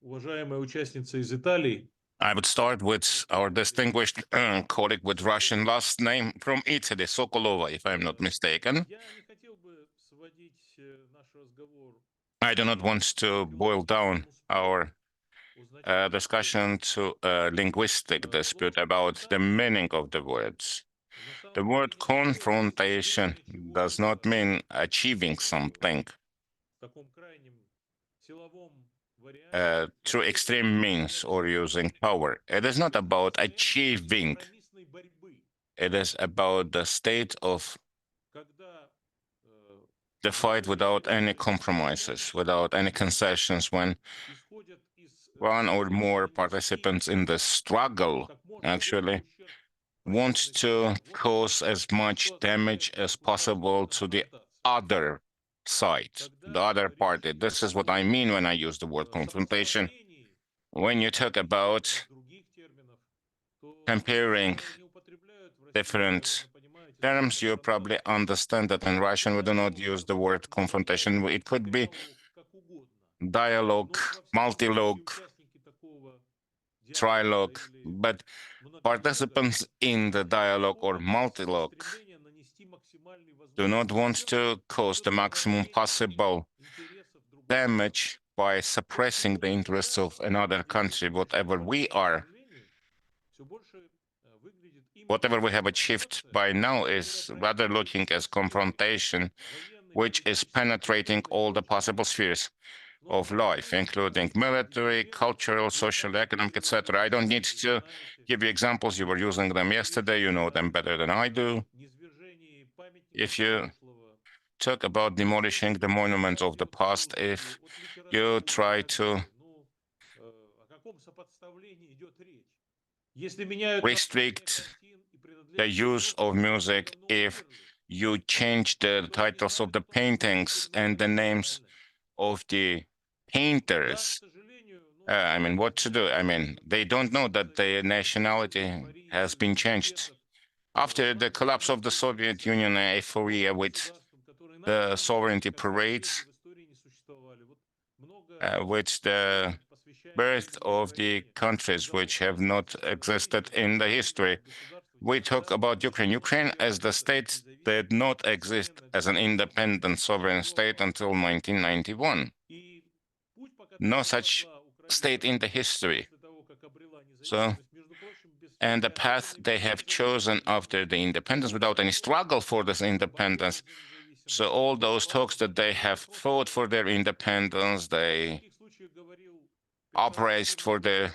D: уважаемая участница из Италии.
E: I would start with our distinguished colleague with Russian last name from Italy, Sokolova, if I'm not mistaken.
D: Я не хотел бы сводить наш разговор
E: I do not want to boil down our discussion to a linguistic dispute about the meaning of the words. The word confrontation does not mean achieving something
D: в таком крайнем силовом
E: through extreme means or using power. It is not about achieving,
D: компромиссной борьбы,
E: it is about the state of
D: когда
E: the fight without any compromises, without any concessions, when
D: исходят из
E: one or more participants in the struggle
D: как можно
E: actually
D: больше ущерб
E: want
D: противной
E: to
D: стороне. Вот
E: cause as much
D: что
E: damage
D: означает
E: as possible
D: государственная
E: to the
D: конфронтация.
E: other side, the
D: Когда
E: other
D: речь
E: party.
D: идет
E: This is what
D: о
E: I mean when I use the word confrontation.
D: сопоставлении
E: When you talk about
D: других терминов, то
E: comparing
D: не употребляют в России,
E: different
D: наверное, понимаете,
E: terms,
D: слово
E: you probably
D: конфронтация.
E: understand that in Russian we do not use the word confrontation. It could be
D: Диалог, как угодно.
E: dialogue,
D: Но во всяком случае
E: multilogue,
D: участники такого диалога
E: trilogue,
D: или
E: but
D: монодиалога
E: participants in the dialogue or multilogue
D: стремление нанести максимальный
E: do not
D: возможный
E: want
D: ущерб
E: to cause the maximum possible
D: интересов другого
E: damage by suppressing the interests of another country, whatever we are.
D: все больше выглядит именно
E: Whatever we have achieved by now is rather looking as confrontation, which is penetrating all the possible spheres of life, including military, cultural, social, economic, etc. I don't need to give you examples. You were using them yesterday. You know them better than I do. If you talk about demolishing the monuments of the past, if you try to restrict the use of music, if you change the titles of the paintings and the names of the painters, I mean, what to do? I mean, they don't know that their nationality has been changed. After the collapse of the Soviet Union, euphoria with the sovereignty parades, with the birth of the countries which have not existed in the history. We talk about Ukraine. Ukraine as the state did not exist as an independent sovereign state until 1991. No such state in the history. So, and the path they have chosen after the independence without any struggle for this independence. So all those talks that they have fought for their independence, they upraised for their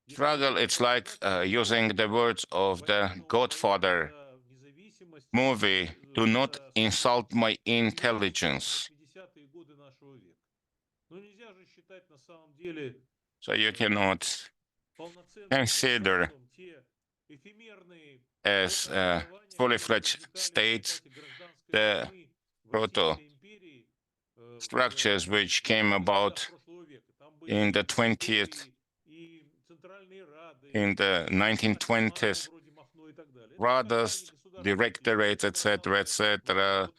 E: struggle. It's like using the words of the Godfather movie, do not insult my intelligence. So you cannot consider as a fully fledged state the proto structures which came about in the 20th, in the 1920s, radas, directorates, etc., etc.,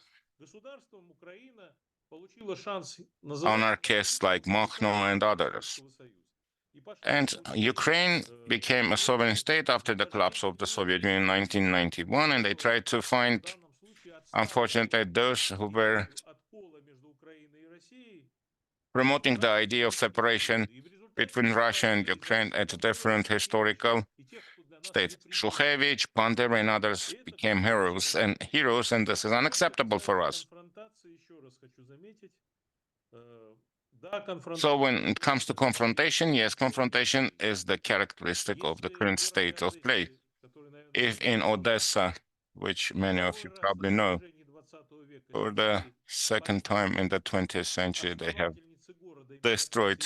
E: anarchists like Makhno and others. And Ukraine became a sovereign state after the collapse of the Soviet Union in 1991, and they tried to find, unfortunately, those who were promoting the idea of separation between Russia and Ukraine at different historical states. Shukhevich, Bandera, and others became heroes, and this is unacceptable for us. So when it comes to confrontation, yes, confrontation is the characteristic of the current state of play. If in Odessa, which many of you probably know, For the second time in the 20th century, they have destroyed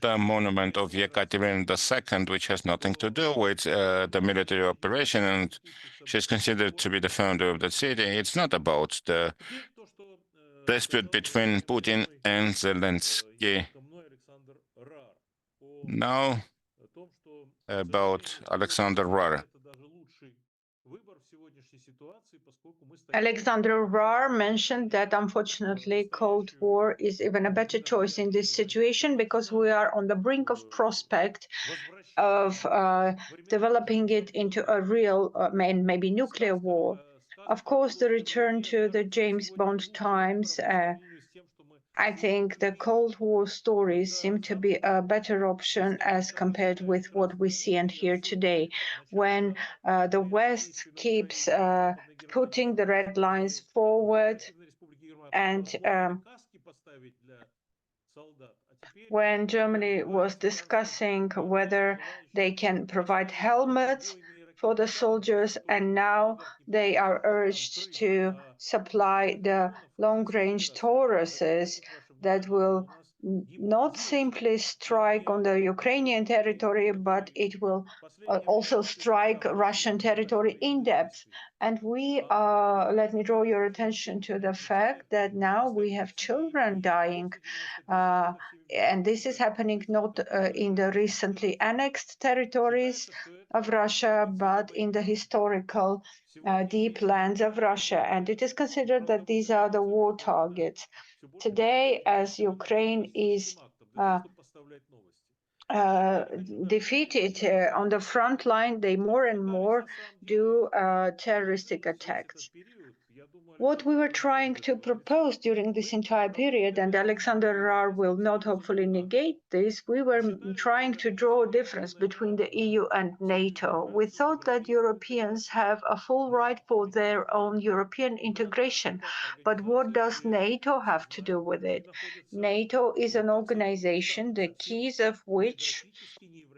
E: the monument of Yekaterina II, which has nothing to do with the military operation, and she's considered to be the founder of the city. It's not about the dispute between Putin and Zelensky. Now, about Alexander Rar.
A: Alexander Rar mentioned that unfortunately Cold War is even a better choice in this situation because we are on the brink of prospect of developing it into a real, maybe nuclear war. Of course, the return to the James Bond times, I think the Cold War stories seem to be a better option as compared with what we see and hear today, when the West keeps putting the red lines forward and when Germany was discussing whether they can provide helmets for the soldiers, and now they are urged to supply the long-range Tauruses that will not simply strike on the Ukrainian territory, but it will also strike Russian territory in depth. And let me draw your attention to the fact that now we have children dying, and this is happening not in the recently annexed territories of Russia, but in the historical deep lands of Russia. And it is considered that these are the war targets. Today, as Ukraine is defeated on the front line, they more and more do terroristic attacks. What we were trying to propose during this entire period, and Alexander Rar will not hopefully negate this, we were trying to draw a difference between the EU and NATO. We thought that Europeans have a full right for their own European integration, but what does NATO have to do with it? NATO is an organization, the keys of which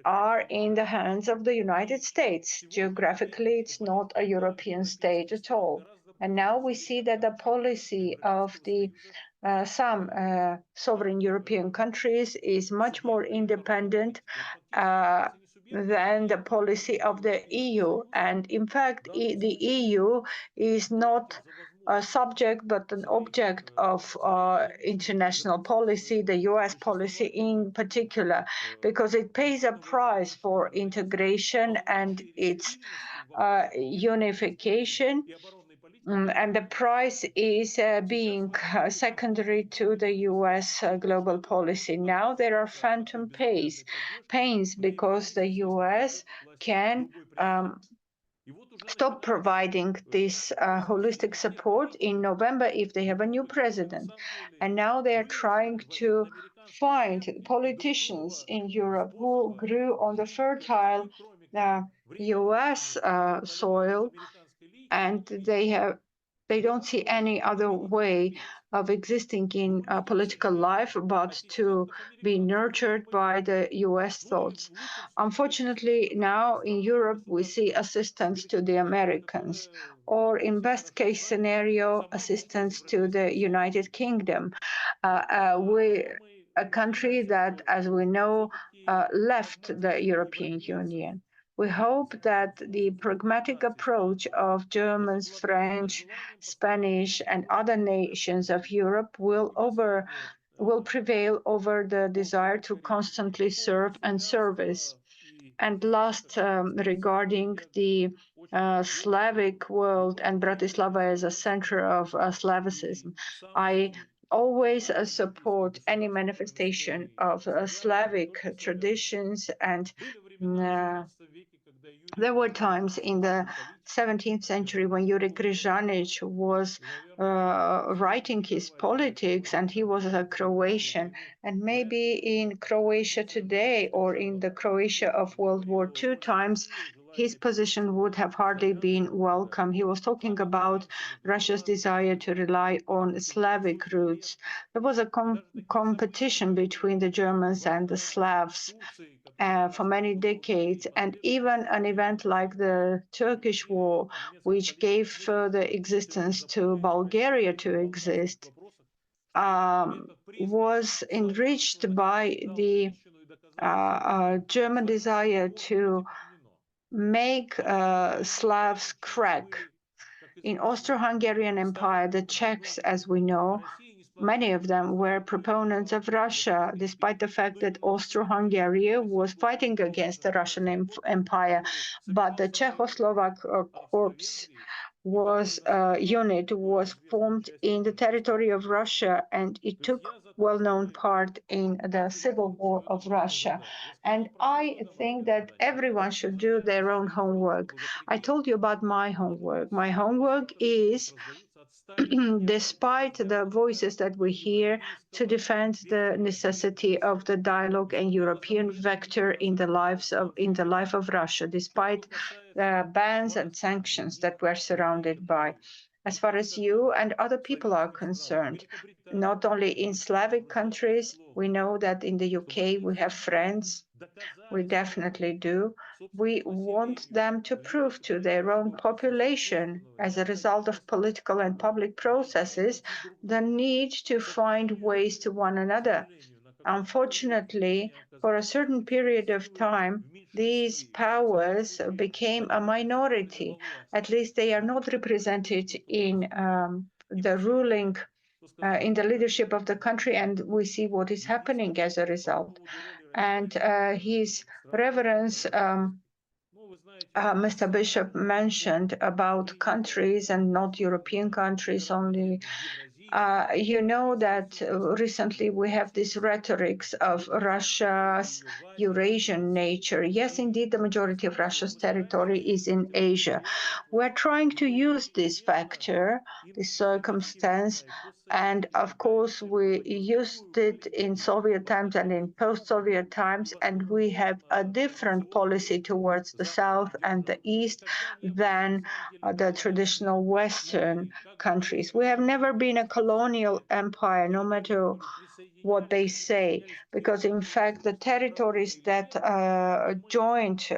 A: are in the hands of the United States. Geographically, it's not a European state at all. And now we see that the policy of the some sovereign European countries is much more independent than the policy of the EU. And in fact, the EU is not a subject but an object of international policy, the US policy in particular, because it pays a price for integration and its unification. And the price is being secondary to the US global policy. Now there are phantom pains because the US can stop providing this holistic support in November if they have a new president. And now they are trying to find politicians in Europe who grew on the fertile US soil, and they don't see any other way of existing in political life but to be nurtured by the US thoughts. Unfortunately, now in Europe, we see assistance to the Americans, or in best case scenario, assistance to the United Kingdom. A country that, as we know, left the European Union. We hope that the pragmatic approach of Germans, French, Spanish, and other nations of Europe will prevail over the desire to constantly serve and service. And last, regarding the Slavic world and Bratislava as a center of Slavicism, I always support any manifestation of Slavic traditions, and there were times in the 17th century when Yuri Kryzanic was writing his politics, and he was a Croatian. And maybe in Croatia today, or in the Croatia of World War II times, his position would have hardly been welcome. He was talking about Russia's desire to rely on Slavic roots. There was a competition between the Germans and the Slavs. for many decades, and even an event like the Turkish War, which gave further existence to Bulgaria to exist, was enriched by the German desire to make Slavs crack. In Austro-Hungarian Empire, the Czechs, as we know, many of them were proponents of Russia, despite the fact that Austro-Hungary was fighting against the Russian Empire. But the Czechoslovak Corps unit was formed in the territory of Russia, and it took well-known part in the civil war of Russia. And I think that everyone should do their own homework. I told you about my homework. My homework is, despite the voices that we hear, to defend the necessity of the dialogue and European vector in the life of Russia, despite bans and sanctions that we're surrounded by. As far as you and other people are concerned, not only in Slavic countries, we know that in the UK we have friends. We definitely do. We want them to prove to their own population, as a result of political and public processes, the need to find ways to one another. Unfortunately, for a certain period of time, these powers became a minority. At least they are not represented in the ruling, in the leadership of the country, and we see what is happening as a result. And His Reverence, Mr. Bishop mentioned about countries and not European countries only. You know that recently we have these rhetorics of Russia's Eurasian nature. Yes, indeed, the majority of Russia's territory is in Asia. We're trying to use this factor, this circumstance, and of course, we used it in Soviet times and in post-Soviet times, and we have a different policy towards the South and the East than the traditional Western countries. We have never been a colonial empire, no matter what they say, because in fact, the territories that joined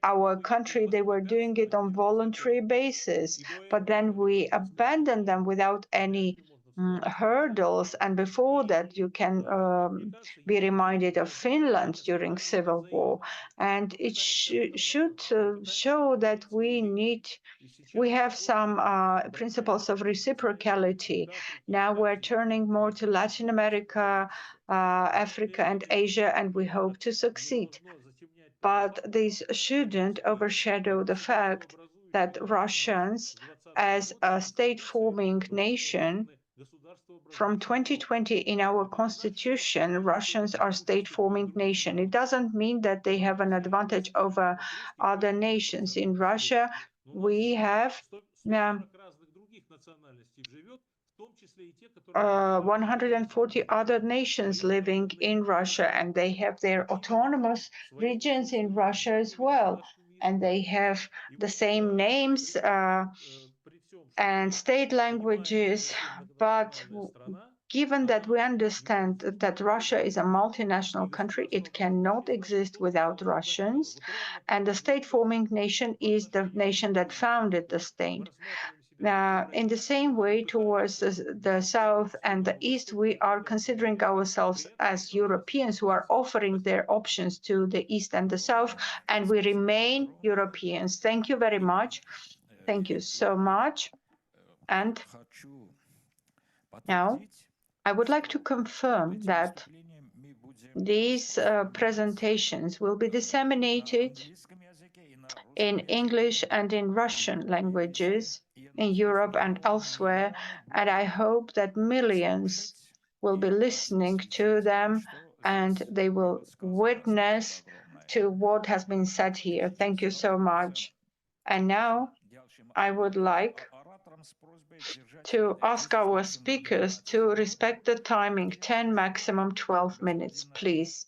A: our country, they were doing it on voluntary basis, but then we abandoned them without any hurdles. And before that, you can be reminded of Finland during civil war, and it should show that we have some principles of reciprocality. Now we're turning more to Latin America, Africa, and Asia, and we hope to succeed. But this shouldn't overshadow the fact that Russians, as a state-forming nation, from 2020 in our constitution, Russians are state-forming nation. It doesn't mean that they have an advantage over other nations. In Russia, we have 140 other nations living in Russia, and they have their autonomous regions in Russia as well. And they have the same names and state languages. But given that we understand that Russia is a multinational country, it cannot exist without Russians. And the state-forming nation is the nation that founded the state. In the same way, towards the South and the East, we are considering ourselves as Europeans who are offering their options to the East and the South, and we remain Europeans. Thank you very much. Thank you so much. And now, I would like to confirm that these presentations will be disseminated in English and in Russian languages in Europe and elsewhere, and I hope that millions will be listening to them and they will witness to what has been said here. Thank you so much. And now I would like to ask our speakers to respect the timing, 10, maximum 12 minutes, please.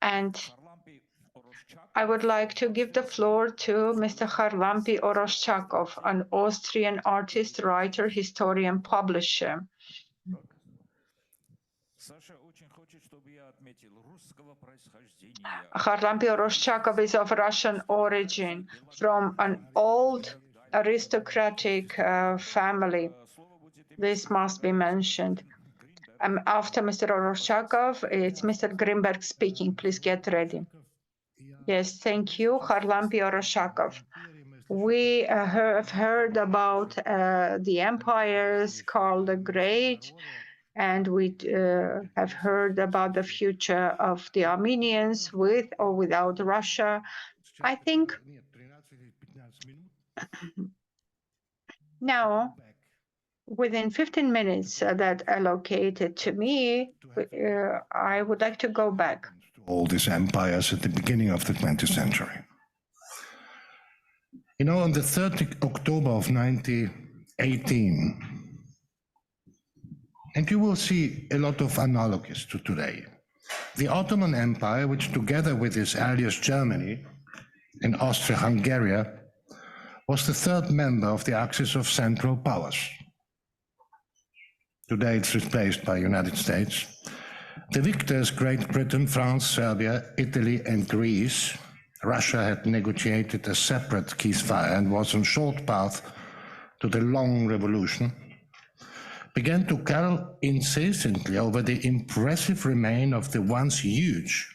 A: And I would like to give the floor to Mr. Harlampi Oroschakov, an Austrian artist, writer, historian, publisher. Harlam Pyoroshchakov is of Russian origin, from an old aristocratic family. This must be mentioned. After Mr. Oroshchakov, it's Mr. Grimberg speaking. Please get ready. Yes, thank you, Harlam Pyoroshchakov. We have heard about the empires, Karl the Great, and we have heard about the future of the Armenians with or without Russia. I think now, within 15 minutes that allocated to me, I would like to go back.
F: All these empires at the beginning of the 20th century. You know, on the 3rd October of 1918, and you will see a lot of analogies to today, the Ottoman Empire, which together with its allies Germany and Austria-Hungary, was the third member of the axis of Central Powers. Today it's replaced by the United States. The victors, Great Britain, France, Serbia, Italy, and Greece. Russia had negotiated a separate ceasefire and was on short path to the long revolution, began to quarrel incessantly over the impressive remain of the once huge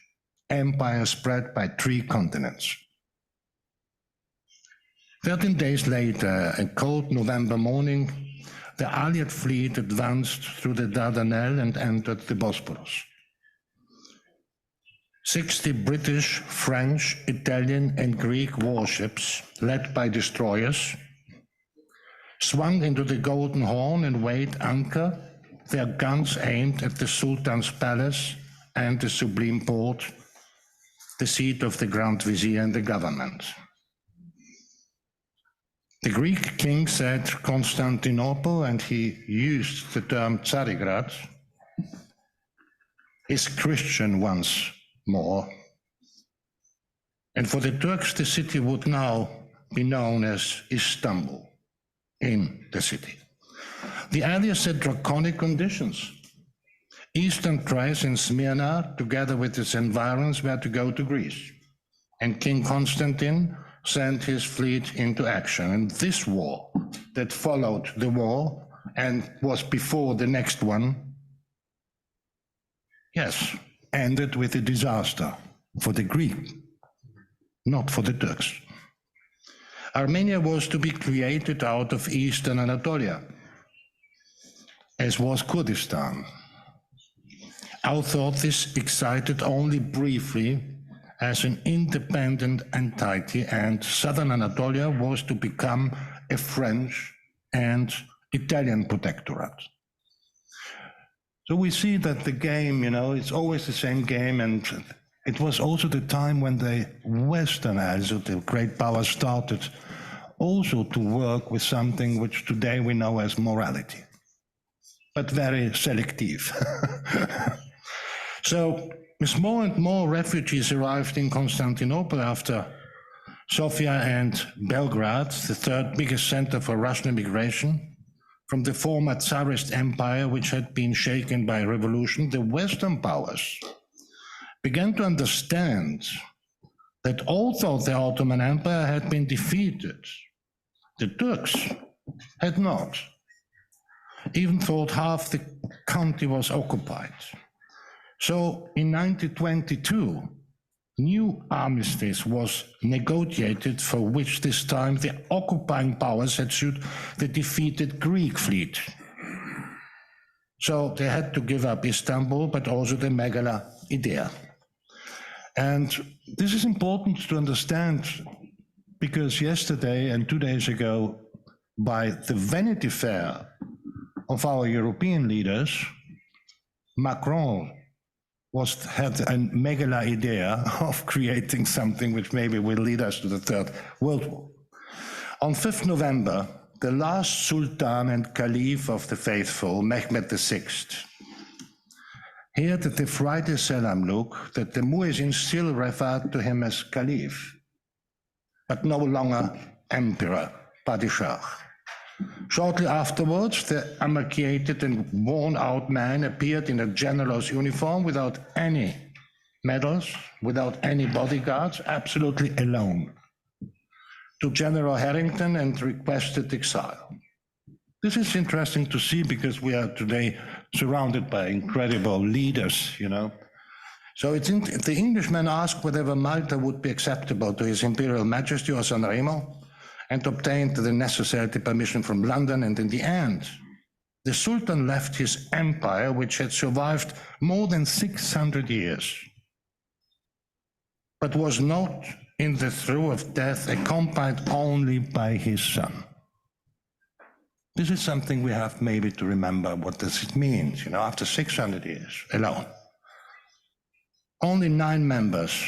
F: empire spread by 3 continents. 13 days later, a cold November morning, the Allied fleet advanced through the Dardanelles and entered the Bosporus. 60 British, French, Italian, and Greek warships, led by destroyers, swung into the Golden Horn and weighed anchor, their guns aimed at the Sultan's palace and the Sublime Porte, the seat of the Grand Vizier and the government. The Greek king said Constantinople, and he used the term Tsarigrad, is Christian once more. And for the Turks, the city would now be known as Istanbul, in the city. The Allies set draconic conditions. Eastern Thrace and Smyrna, together with its environs, were to go to Greece. And King Constantine sent his fleet into action. And this war that followed the war and was before the next one, yes, ended with a disaster for the Greek, not for the Turks. Armenia was to be created out of Eastern Anatolia, as was Kurdistan. I thought this excited only briefly as an independent entity, and Southern Anatolia was to become a French and Italian protectorate. So we see that the game, you know, it's always the same game, and it was also the time when the Western allies, the great powers, started also to work with something which today we know as morality, but very selective. So as more and more refugees arrived in Constantinople after Sofia and Belgrade, the third biggest center for Russian immigration, from the former Tsarist empire, which had been shaken by revolution, the Western powers began to understand that although the Ottoman Empire had been defeated, the Turks had not. Even thought half the country was occupied. So in 1922, new armistice was negotiated, for which this time the occupying powers had sued the defeated Greek fleet. So they had to give up Istanbul, but also the Megala idea. And this is important to understand, because yesterday and 2 days ago, by the Vanity Fair of our European leaders, Macron had a megala idea of creating something which maybe will lead us to the Third World War. On 5th November, the last Sultan and Caliph of the faithful, Mehmed VI, heard at the Friday Selamluk that the Muezzin still referred to him as Caliph, but no longer Emperor, Padishah. Shortly afterwards, the emaciated and worn-out man appeared in a general's uniform without any medals, without any bodyguards, absolutely alone, to General Harrington and requested exile. This is interesting to see because we are today surrounded by incredible leaders, you know. So the Englishman asked whether Malta would be acceptable to His Imperial Majesty or San Remo, and obtained the necessary permission from London, and in the end, the Sultan left his empire, which had survived more than 600 years, but was not in the throes of death, accompanied only by his son. This is something we have maybe to remember. What does it mean, you know, after 600 years alone? Only 9 members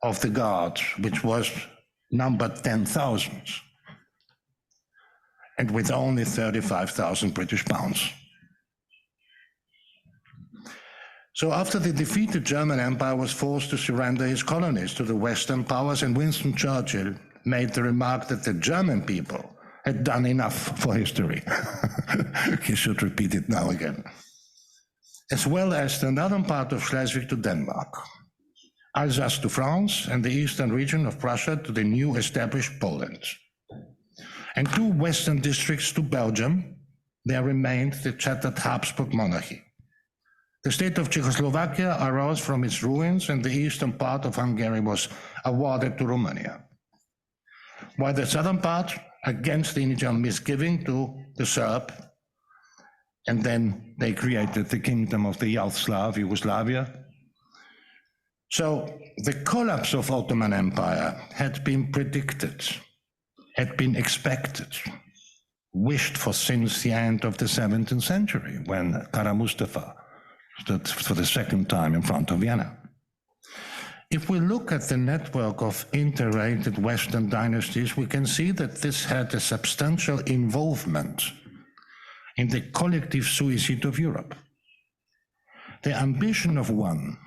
F: of the Guard, which was numbered 10,000, and with only 35,000 British pounds. So after the defeated German Empire was forced to surrender his colonies to the Western powers, and Winston Churchill made the remark that the German people had done enough for history. He should repeat it now again. As well as the northern part of Schleswig to Denmark, Alsace to France, and the eastern region of Prussia to the new established Poland. And 2 western districts to Belgium, there remained the shattered Habsburg monarchy. The state of Czechoslovakia arose from its ruins, and the eastern part of Hungary was awarded to Romania, while the southern part, against the initial misgiving, to the Serb, and then they created the kingdom of the Yugoslav, Yugoslavia. So the collapse of Ottoman Empire had been predicted, had been expected, wished for since the end of the 17th century, when Kara Mustafa stood for the second time in front of Vienna. If we look at the network of interrelated Western dynasties, we can see that this had a substantial involvement in the collective suicide of Europe. The ambition of one,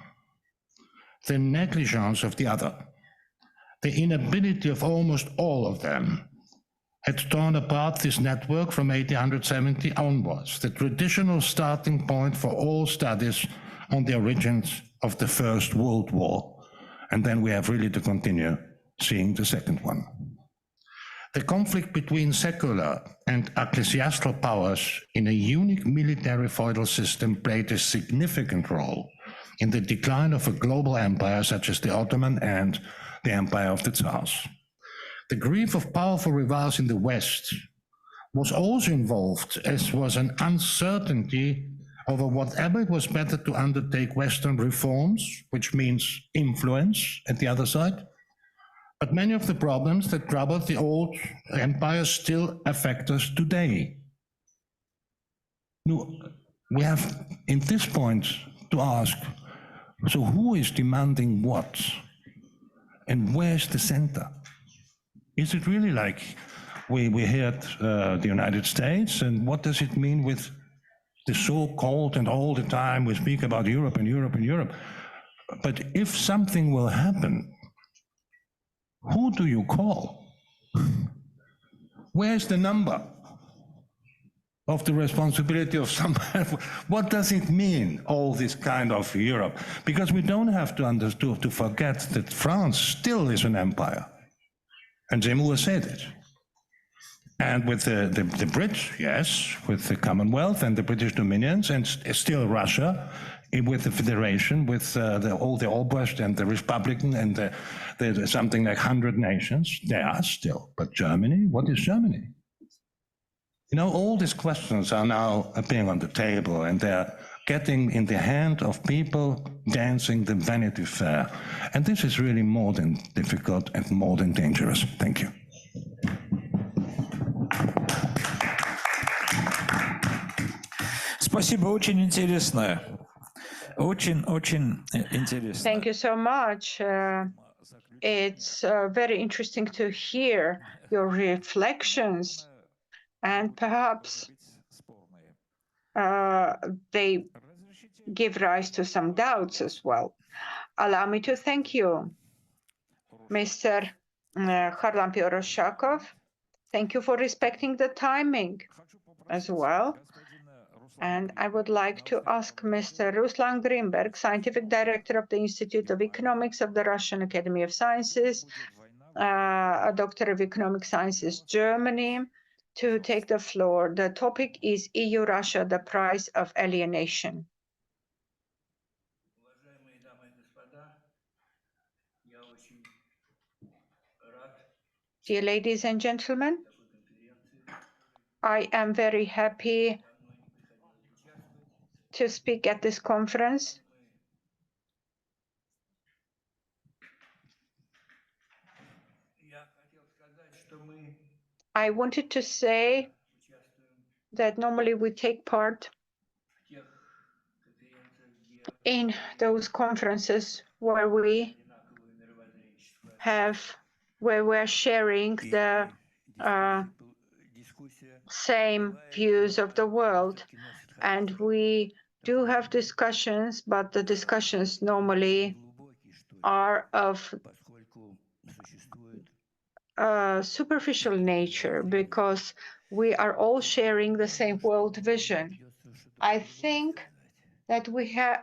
F: the negligence of the other, the inability of almost all of them had torn apart this network from 1870 onwards, the traditional starting point for all studies on the origins of the First World War. And then we have really to continue seeing the second one. The conflict between secular and ecclesiastical powers in a unique military feudal system played a significant role in the decline of a global empire such as the Ottoman and the Empire of the Tsars. The grief of powerful rivals in the West was also involved, as was an uncertainty over whatever it was better to undertake Western reforms, which means influence at the other side. But many of the problems that troubled the old empire still affect us today. We have, in this point, to ask, so who is demanding what? And where's the center? Is it really like we heard the United States, and what does it mean with the so-called, and all the time we speak about Europe and Europe and Europe? But if something will happen, who do you call? Where's the number of the responsibility of somebody? What does it mean, all this kind of Europe? Because we don't have to forget that France still is an empire. And Zemmour said it. And with the Brits, yes, with the Commonwealth and the British dominions, and still Russia, with the Federation, with all the Albrecht and the Republican and the something like 100 nations, they are still. But Germany, what is Germany? You know, all these questions are now appearing on the table, and they're getting in the hand of people dancing the Vanity Fair. And this is really more than difficult and more than dangerous. Thank you.
C: Спасибо, очень интересно. Очень интересно.
A: Thank you so much. It's very interesting to hear your reflections, and perhaps they give rise to some doubts as well. Allow me to thank you, Mr. Harlan Poroshakov, Thank you for respecting the timing as well. And I would like to ask Mr. Ruslan Grimberg, Scientific Director of the Institute of Economics of the Russian Academy of Sciences, a Doctor of Economic Sciences, Germany, to take the floor. The topic is EU-Russia, the price of alienation. Dear ladies and gentlemen, I am very happy to speak at this conference. I wanted to say that normally we take part in those conferences where we're sharing the same views of the world, and we do have discussions, but the discussions normally are of superficial nature because we are all sharing the same world vision. I think that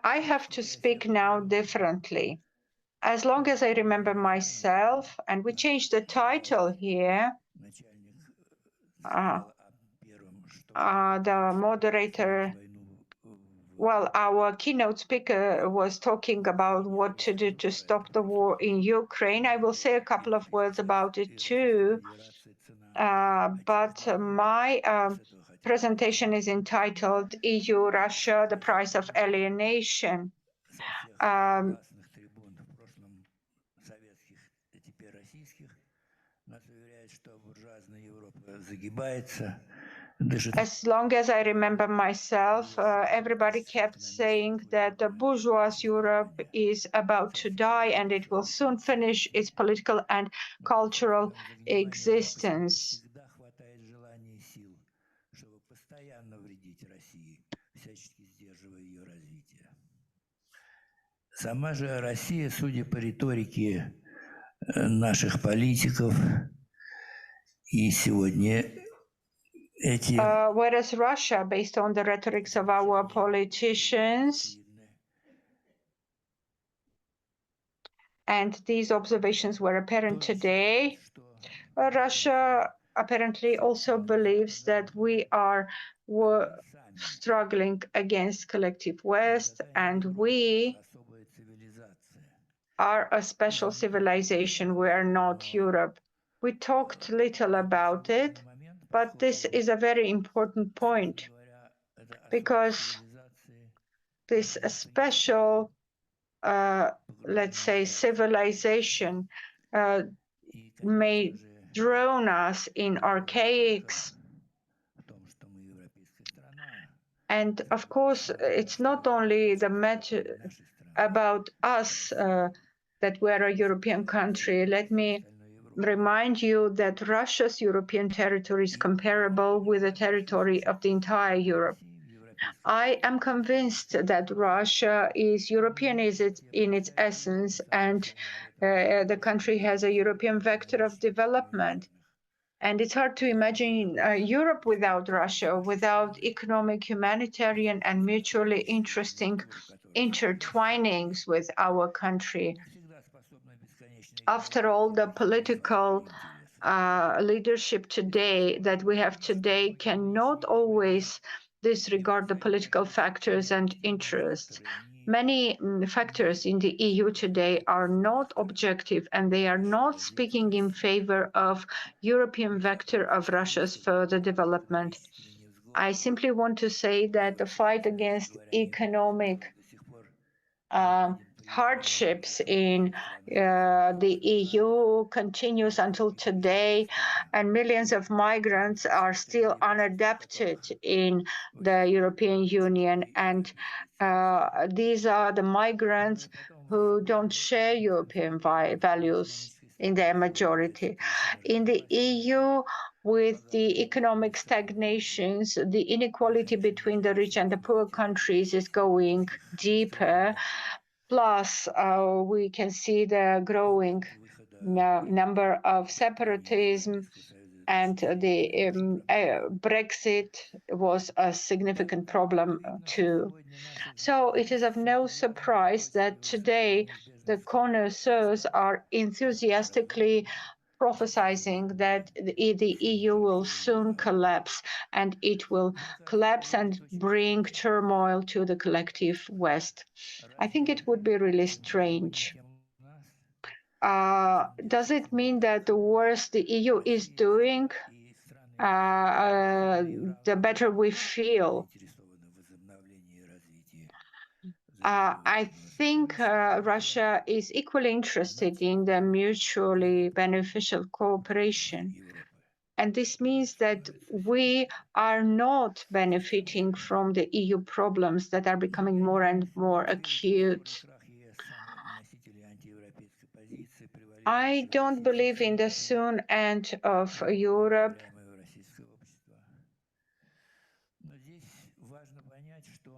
A: I have to speak now differently. As long as I remember myself, and we changed the title here, the moderator, well, our keynote speaker was talking about what to do to stop the war in Ukraine. I will say a couple of words about it too, but my presentation is entitled EU-Russia, the price of alienation. As long as I remember myself, everybody kept saying that the bourgeois Europe is about to die and it will soon finish its political and cultural existence.
G: Сама же Россия, судя по риторике наших политиков, и сегодня
A: whereas Russia, based on the rhetorics of our politicians, and these observations were apparent today, Russia apparently also believes that we are struggling against collective West, and we are a special civilization. We are not Europe. We talked little about it, but this is a very important point because this special, let's say, civilization may drown us in archaics. And of course, it's not only the matter about us that we're a European country. Let me remind you that Russia's European territory is comparable with the territory of the entire Europe. I am convinced that Russia is European in its essence, and the country has a European vector of development. And it's hard to imagine Europe without Russia, without economic, humanitarian, and mutually interesting intertwinings with our country. After all, the political leadership today that we have today cannot always disregard the political factors and interests. Many factors in the EU today are not objective, and they are not speaking in favor of European vector of Russia's further development. I simply want to say that the fight against economic hardships in the EU continues until today, and millions of migrants are still unadapted in the European Union. And these are the migrants who don't share European values in their majority. In the EU, with the economic stagnations, the inequality between the rich and the poor countries is going deeper. Plus, we can see the growing number of separatism and the Brexit was a significant problem too. So it is of no surprise that today the connoisseurs are enthusiastically prophesying that the EU will soon collapse, and it will collapse and bring turmoil to the collective West. I think it would be really strange. Does it mean that the worse the EU is doing, the better we feel? I think Russia is equally interested in the mutually beneficial cooperation. And this means that we are not benefiting from the EU problems that are becoming more and more acute. I don't believe in the soon end of Europe.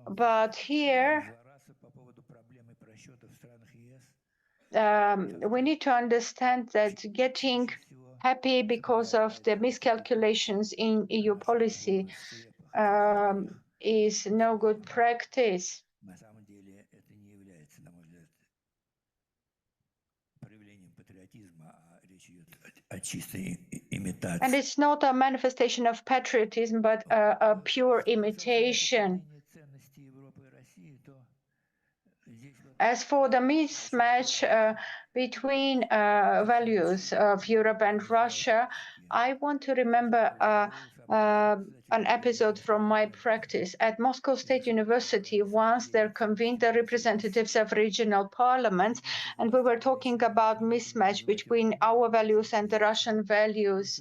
A: But here, we need to understand that getting happy because of the miscalculations in EU policy is no good practice. And it's not a manifestation of patriotism, but a pure imitation. As for the mismatch between values of Europe and Russia, I want to remember an episode from my practice. At Moscow State University, once there convened the representatives of regional parliaments, and we were talking about mismatch between our values and the Russian values.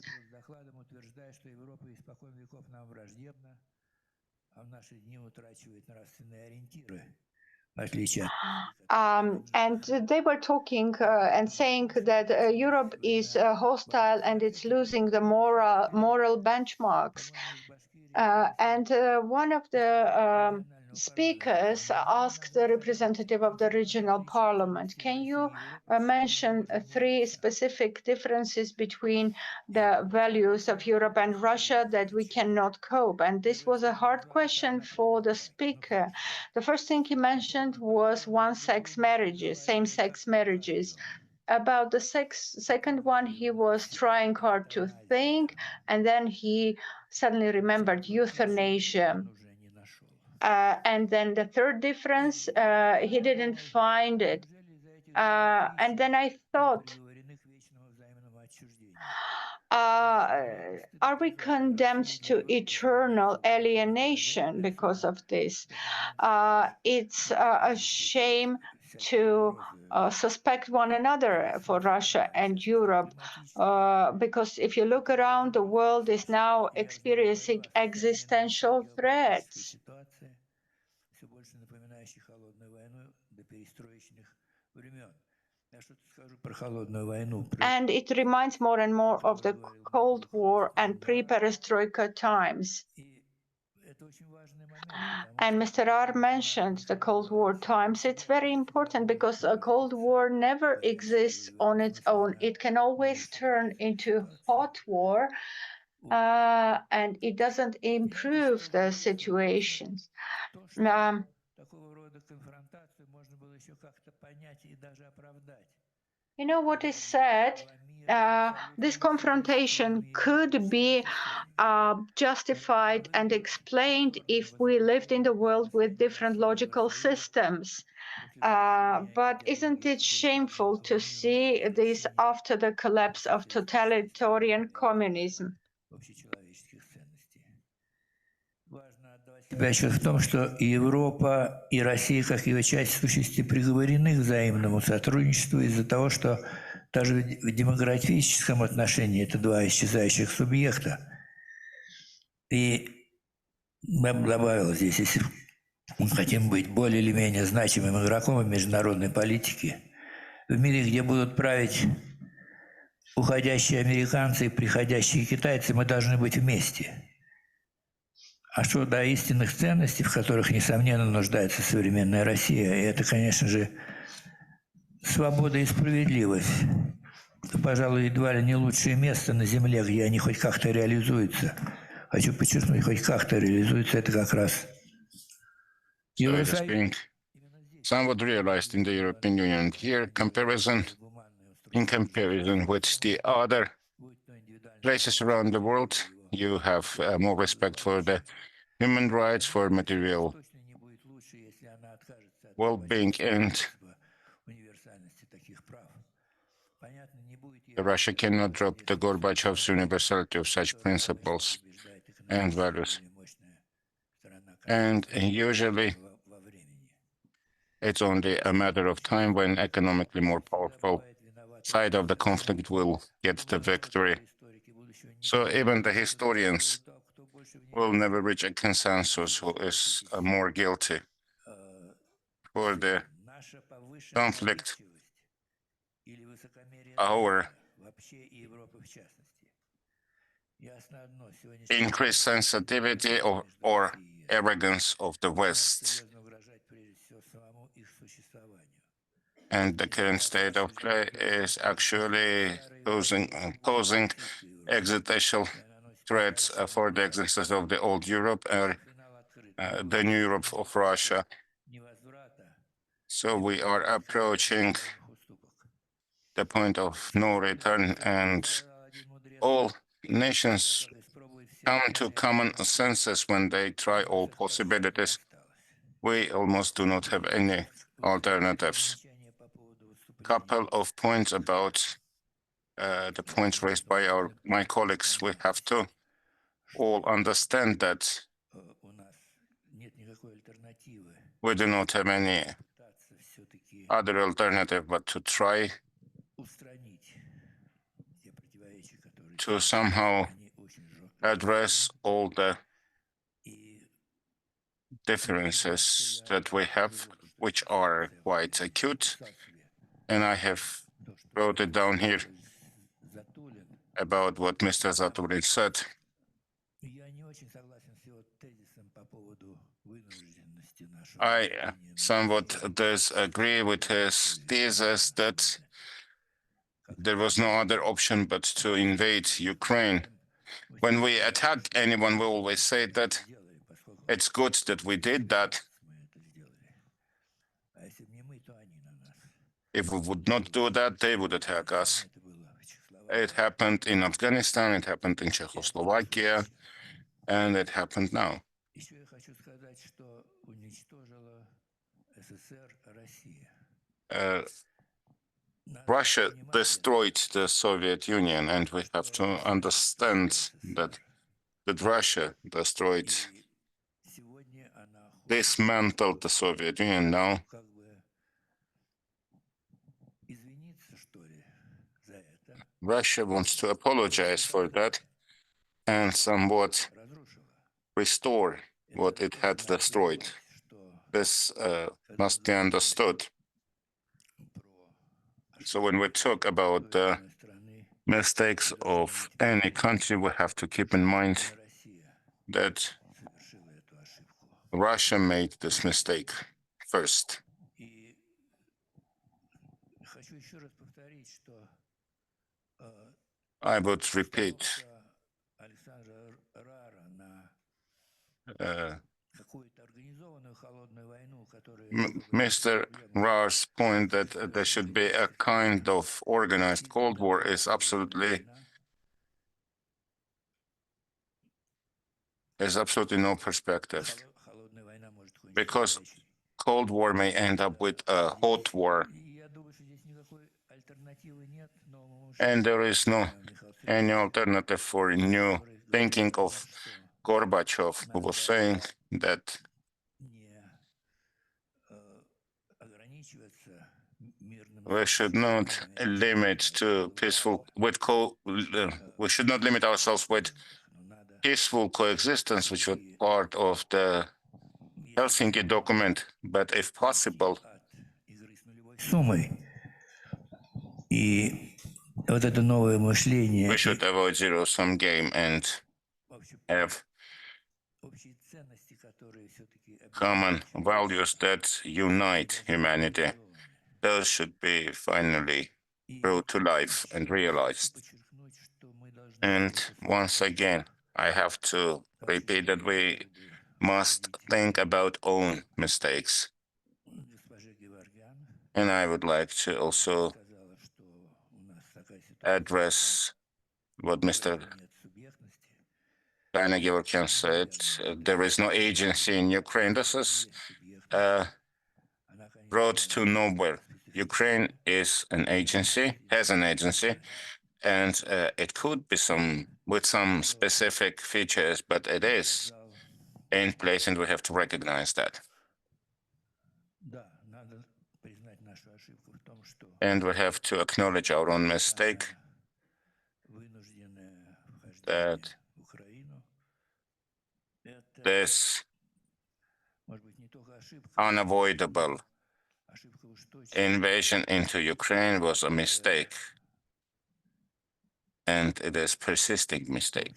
A: And they were talking and saying that Europe is hostile and it's losing the moral benchmarks. And one of the speakers asked the representative of the regional parliament, can you mention three specific differences between the values of Europe and Russia that we cannot cope? And this was a hard question for the speaker. The first thing he mentioned was one-sex marriages, same-sex marriages. About the second one, he was trying hard to think, and then he suddenly remembered euthanasia. And then the third difference, he didn't find it. And then I thought, are we condemned to eternal alienation because of this? It's a shame to suspect one another for Russia and Europe, because if you look around, the world is now experiencing existential threats. And it reminds more and more of the Cold War and pre-perestroika times. And Mr. R mentioned the Cold War times. It's very important because a Cold War never exists on its own. It can always turn into hot war, and it doesn't improve the situations. You know what is said? This confrontation could be justified and explained if we lived in the world with different logical systems. But isn't it shameful to see this after the collapse of totalitarian communism?
G: Отчет в том, что Европа и Россия, как ее часть, в сущности приговорены к взаимному сотрудничеству из-за того, что даже в демографическом отношении это два исчезающих субъекта. И я бы добавил здесь, если мы хотим быть более или менее значимым игроком в международной политике, в мире, где будут править уходящие американцы и приходящие китайцы, мы должны быть вместе. А что до истинных ценностей, в которых, несомненно, нуждается современная Россия, и это, конечно же, свобода и справедливость. пожалуй, едва ли не лучшее место на Земле, где они хоть как-то реализуются. Хочу подчеркнуть, хоть как-то реализуются, это как раз
E: So it is
G: Евросоюз.
E: being somewhat realized in the European Union. Here, in comparison with the other places around the world, you have more respect for the human rights, for material well-being, and Russia cannot drop the Gorbachev's universality of such principles and values. And usually, it's only a matter of time when economically more powerful side of the conflict will get the victory. So even the historians will never reach a consensus who is more guilty for the conflict, our increased sensitivity or arrogance of the West. And the current state of play is actually posing existential threats for the existence of the old Europe or the new Europe of Russia. So we are approaching the point of no return, and all nations come to common senses when they try all possibilities. We almost do not have any alternatives. Couple of points about the points raised by my colleagues. We have to all understand that we do not have any other alternative but to try to somehow address all the differences that we have, which are quite acute. And I have wrote it down here about what Mr. Zatulin said. I somewhat disagree with his thesis that there was no other option but to invade Ukraine. When we attack anyone, we always say that it's good that we did that. If we would not do that, they would attack us. It happened in Afghanistan, it happened in Czechoslovakia, and it happened now. Russia destroyed the Soviet Union, and we have to understand that Russia destroyed, dismantled the Soviet Union now. Russia wants to apologize for that and somewhat restore what it had destroyed. This must be understood. So when we talk about the mistakes of any country, we have to keep in mind that Russia made this mistake first. I would repeat Mr. Raar's point that there should be a kind of organized Cold War is absolutely no perspective, because Cold War may end up with a hot war, and there is no any alternative for new thinking of Gorbachev, who was saying that we should not limit to peaceful we should not limit ourselves with peaceful coexistence, which was part of the Helsinki document, but if possible, we should avoid zero-sum game and have common values that unite humanity. Those should be finally brought to life and realized. And once again, I have to repeat that we must think about own mistakes. And I would like to also address what Mr. Georgian said. There is no agency in Ukraine. This is road to nowhere. Ukraine is an agency, has an agency, and it could be with some specific features, but it is in place, and we have to recognize that. And we have to acknowledge our own mistake that this unavoidable invasion into Ukraine was a mistake, and it is persisting mistake,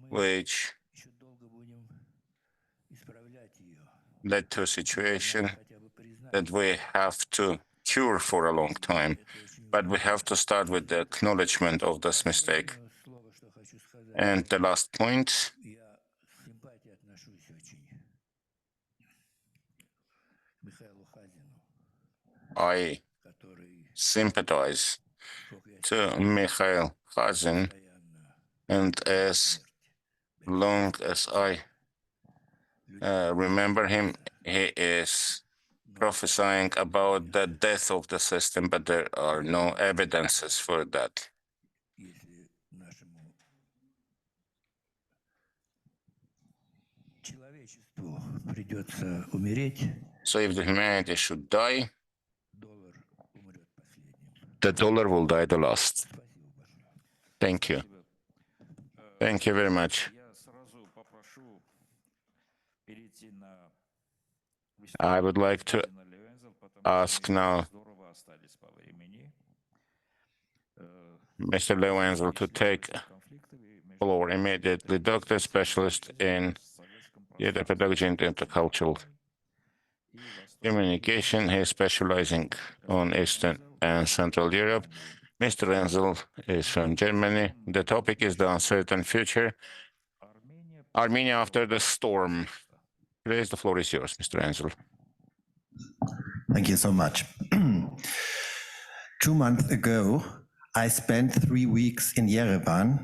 E: which led to a situation that we have to cure for a long time, but we have to start with the acknowledgement of this mistake. And the last point, I sympathize to Mikhail Khazin, and as long as I remember him, he is prophesying about the death of the system, but there are no evidences for that. So if the humanity should die, the dollar will die the last. Thank you. Thank you very much. I would like to ask now Mr. Lewenzel to take floor immediately. Doctor, specialist in theater pedagogy and intercultural communication. He is specializing on Eastern and Central Europe. Mr. Enzel is from Germany. The topic is the uncertain future. Armenia after the storm. Please, the floor is yours, Mr. Enzel.
H: Thank you so much. 2 months ago, I spent 3 weeks in Yerevan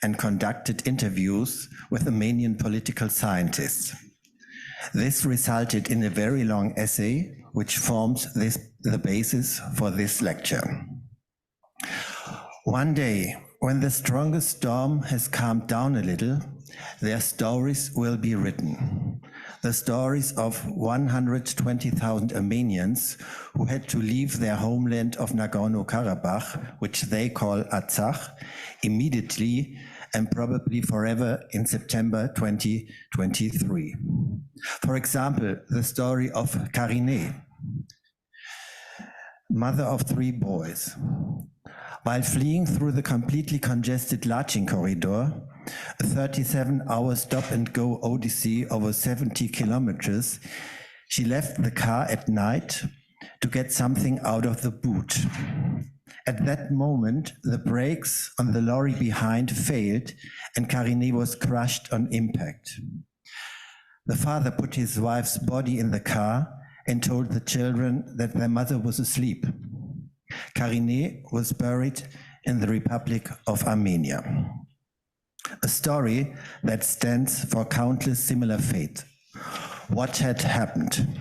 H: and conducted interviews with Armenian political scientists. This resulted in a very long essay, which forms the basis for this lecture. One day, when the strongest storm has calmed down a little, their stories will be written. The stories of 120,000 Armenians who had to leave their homeland of Nagorno-Karabakh, which they call Artsakh, immediately and probably forever in September 2023. For example, the story of Karine, mother of 3 boys. While fleeing through the completely congested Lachin corridor, a 37-hour stop-and-go odyssey over 70 kilometers, she left the car at night to get something out of the boot. At that moment, the brakes on the lorry behind failed and Karine was crushed on impact. The father put his wife's body in the car and told the children that their mother was asleep. Karine was buried in the Republic of Armenia. A story that stands for countless similar fates. What had happened?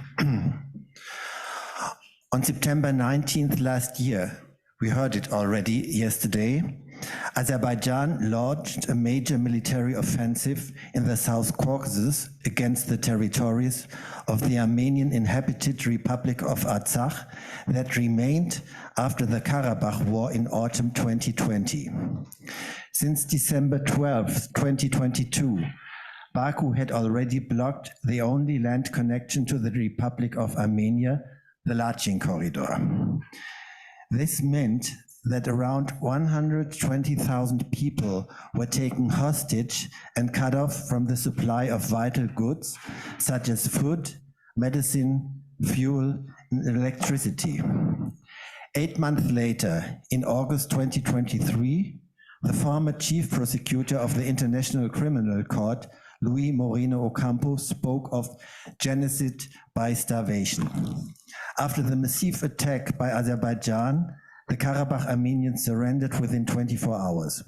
H: On September 19th last year, we heard it already yesterday, Azerbaijan launched a major military offensive in the South Caucasus against the territories of the Armenian inhabited Republic of Artsakh that remained after the Karabakh War in autumn 2020. Since December 12, 2022, Baku had already blocked the only land connection to the Republic of Armenia, the Lachin corridor. This meant that around 120,000 people were taken hostage and cut off from the supply of vital goods such as food, medicine, fuel, electricity. 8 months later, in August 2023, the former chief prosecutor of the International Criminal Court, Luis Moreno Ocampo, spoke of genocide by starvation. After the massive attack by Azerbaijan, the Karabakh Armenians surrendered within 24 hours.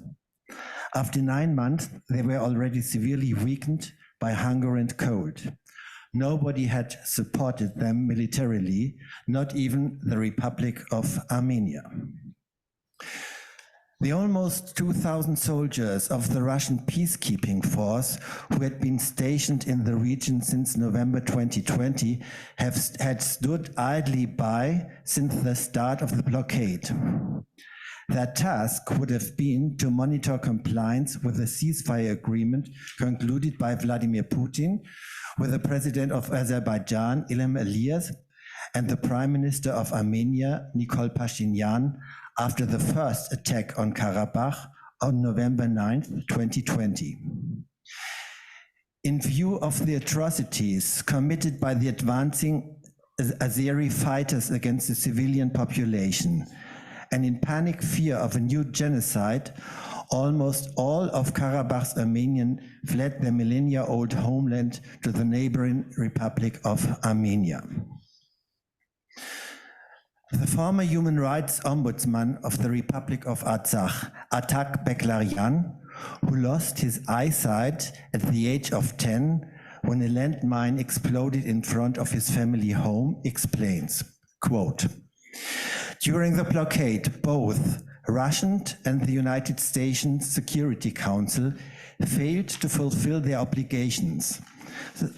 H: After 9 months, they were already severely weakened by hunger and cold. Nobody had supported them militarily, not even the Republic of Armenia. The almost 2,000 soldiers of the Russian peacekeeping force who had been stationed in the region since November 2020 had stood idly by since the start of the blockade. Their task would have been to monitor compliance with the ceasefire agreement concluded by Vladimir Putin with the president of Azerbaijan, Ilham Aliyev, and the Prime Minister of Armenia, Nikol Pashinyan, after the first attack on Karabakh on November 9, 2020. In view of the atrocities committed by the advancing Azeri fighters against the civilian population, and in panic fear of a new genocide, almost all of Karabakh's Armenians fled their millennia-old homeland to the neighboring Republic of Armenia. The former human rights ombudsman of the Republic of Artsakh, Atak Beklaryan, who lost his eyesight at the age of 10 when a landmine exploded in front of his family home, explains, quote, "During the blockade, both Russian and the United States Security Council failed to fulfill their obligations.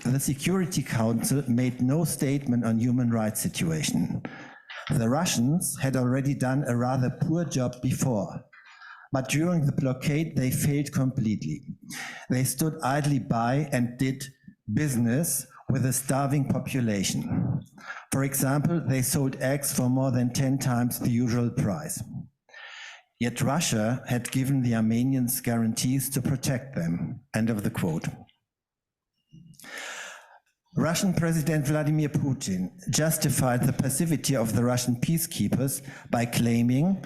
H: The Security Council made no statement on human rights situation. The Russians had already done a rather poor job before, but during the blockade they failed completely. They stood idly by and did business with a starving population. For example, they sold eggs for more than 10 times the usual price. Yet Russia had given the Armenians guarantees to protect them." End of the quote. Russian President Vladimir Putin justified the passivity of the Russian peacekeepers by claiming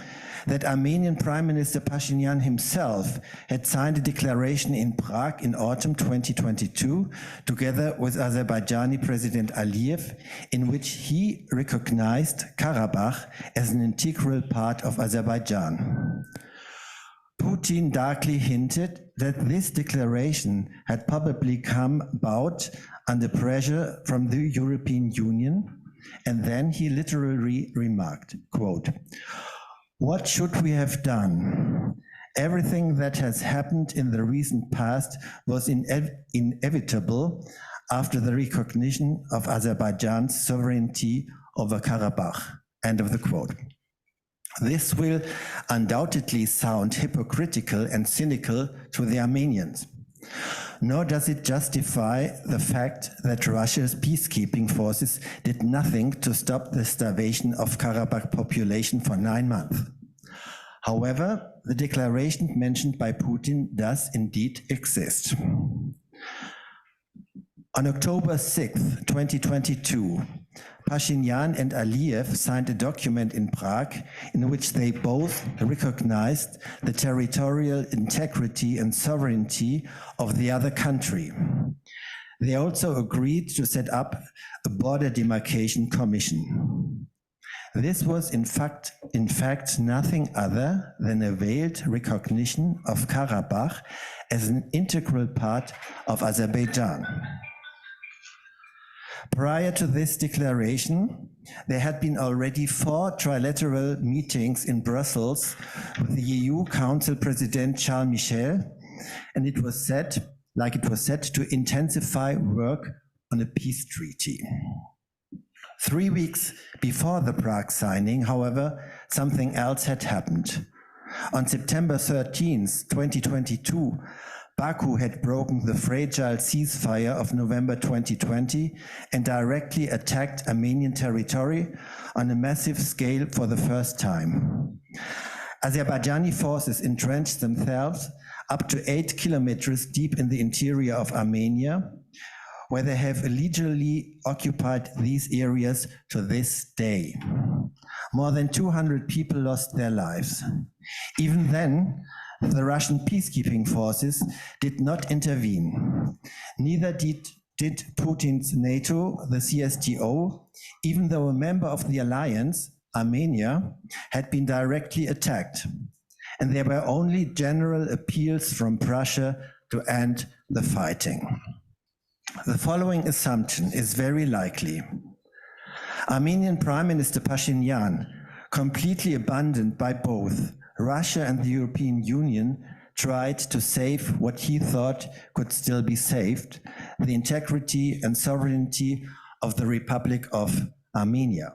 H: that Armenian Prime Minister Pashinyan himself had signed a declaration in Prague in autumn 2022, together with Azerbaijani President Aliyev, in which he recognized Karabakh as an integral part of Azerbaijan. Putin darkly hinted that this declaration had probably come about under pressure from the European Union, and then he literally remarked, quote, "What should we have done? Everything that has happened in the recent past was inevitable after the recognition of Azerbaijan's sovereignty over Karabakh." End of the quote. This will undoubtedly sound hypocritical and cynical to the Armenians, nor does it justify the fact that Russia's peacekeeping forces did nothing to stop the starvation of Karabakh population for 9 months. However, the declaration mentioned by Putin does indeed exist. On October 6, 2022, Pashinyan and Aliyev signed a document in Prague in which they both recognized the territorial integrity and sovereignty of the other country. They also agreed to set up a border demarcation commission. This was in fact nothing other than a veiled recognition of Karabakh as an integral part of Azerbaijan. Prior to this declaration, there had been already 4 trilateral meetings in Brussels with the EU Council President Charles Michel, and it was set to intensify work on a peace treaty. 3 weeks before the Prague signing, however, something else had happened. On September 13, 2022, Baku had broken the fragile ceasefire of November 2020 and directly attacked Armenian territory on a massive scale for the first time. Azerbaijani forces entrenched themselves up to 8 kilometers deep in the interior of Armenia, where they have illegally occupied these areas to this day. More than 200 people lost their lives. Even then, the Russian peacekeeping forces did not intervene. Neither did Putin's NATO, the CSTO, even though a member of the alliance, Armenia, had been directly attacked. And there were only general appeals from Prussia to end the fighting. The following assumption is very likely. Armenian Prime Minister Pashinyan, completely abandoned by both Russia and the European Union, tried to save what he thought could still be saved, the integrity and sovereignty of the Republic of Armenia.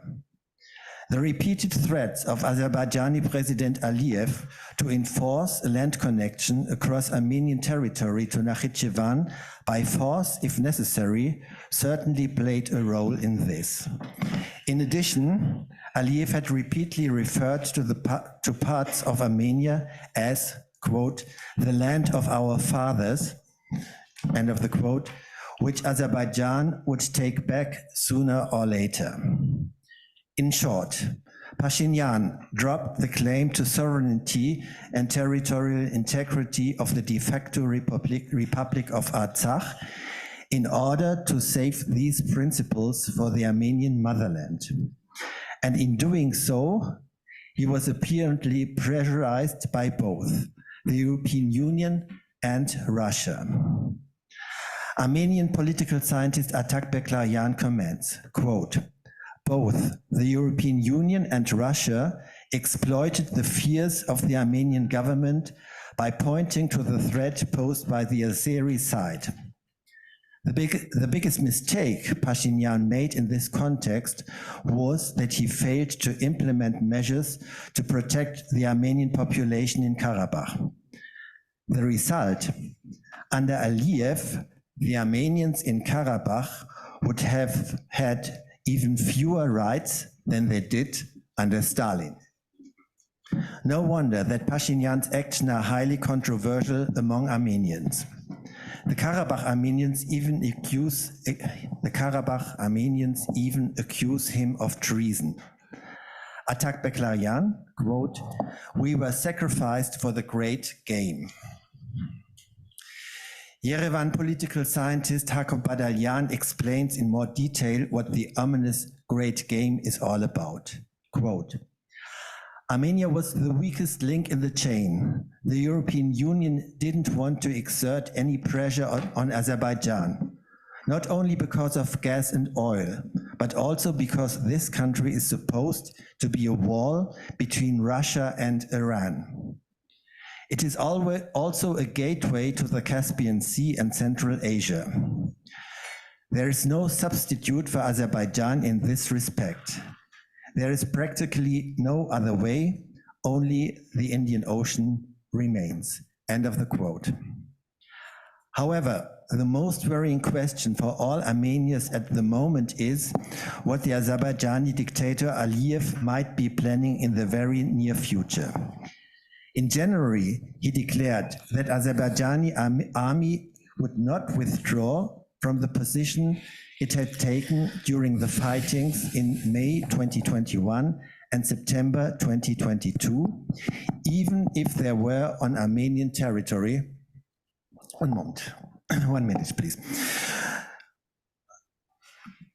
H: The repeated threats of Azerbaijani President Aliyev to enforce a land connection across Armenian territory to Nakhchivan by force, if necessary, certainly played a role in this. In addition, Aliyev had repeatedly referred to parts of Armenia as, quote, the land of our fathers, end of the quote, which Azerbaijan would take back sooner or later. In short, Pashinyan dropped the claim to sovereignty and territorial integrity of the de facto Republic of Artsakh in order to save these principles for the Armenian motherland. And in doing so, he was apparently pressurized by both the European Union and Russia. Armenian political scientist Atak Beklaryan comments, quote, both the European Union and Russia exploited the fears of the Armenian government by pointing to the threat posed by the Azeri side. The biggest mistake Pashinyan made in this context was that he failed to implement measures to protect the Armenian population in Karabakh. The result, under Aliyev, the Armenians in Karabakh would have had even fewer rights than they did under Stalin. No wonder that Pashinyan's actions are highly controversial among Armenians. The Karabakh Armenians even accuse him of treason. Atak Beklaryan, quote, we were sacrificed for the great game. Yerevan political scientist Hakob Badalyan explains in more detail what the ominous great game is all about. Quote, Armenia was the weakest link in the chain. The European Union didn't want to exert any pressure on Azerbaijan, not only because of gas and oil, but also because this country is supposed to be a wall between Russia and Iran. It is also a gateway to the Caspian Sea and Central Asia. There is no substitute for Azerbaijan in this respect. There is practically no other way, only the Indian Ocean remains. End of the quote. However, the most worrying question for all Armenians at the moment is what the Azerbaijani dictator Aliyev might be planning in the very near future. In January, he declared that Azerbaijani army would not withdraw from the position it had taken during the fightings in May 2021 and September 2022, even if they were on Armenian territory. One minute, please.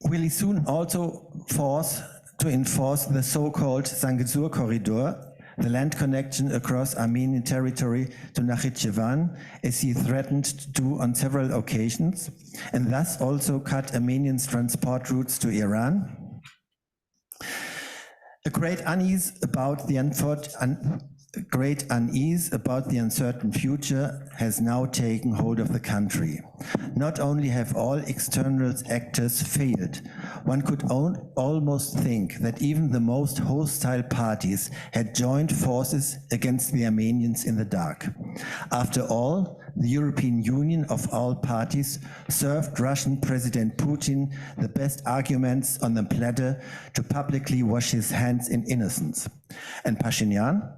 H: Will he soon also force to enforce the so-called Zangezur corridor, the land connection across Armenian territory to Nakhchivan, as he threatened to do on several occasions, and thus also cut Armenians' transport routes to Iran? A great unease about the uncertain future has now taken hold of the country. Not only have all external actors failed, one could almost think that even the most hostile parties had joined forces against the Armenians in the dark. After all, the European Union of all parties served Russian President Putin the best arguments on the platter to publicly wash his hands in innocence. And Pashinyan,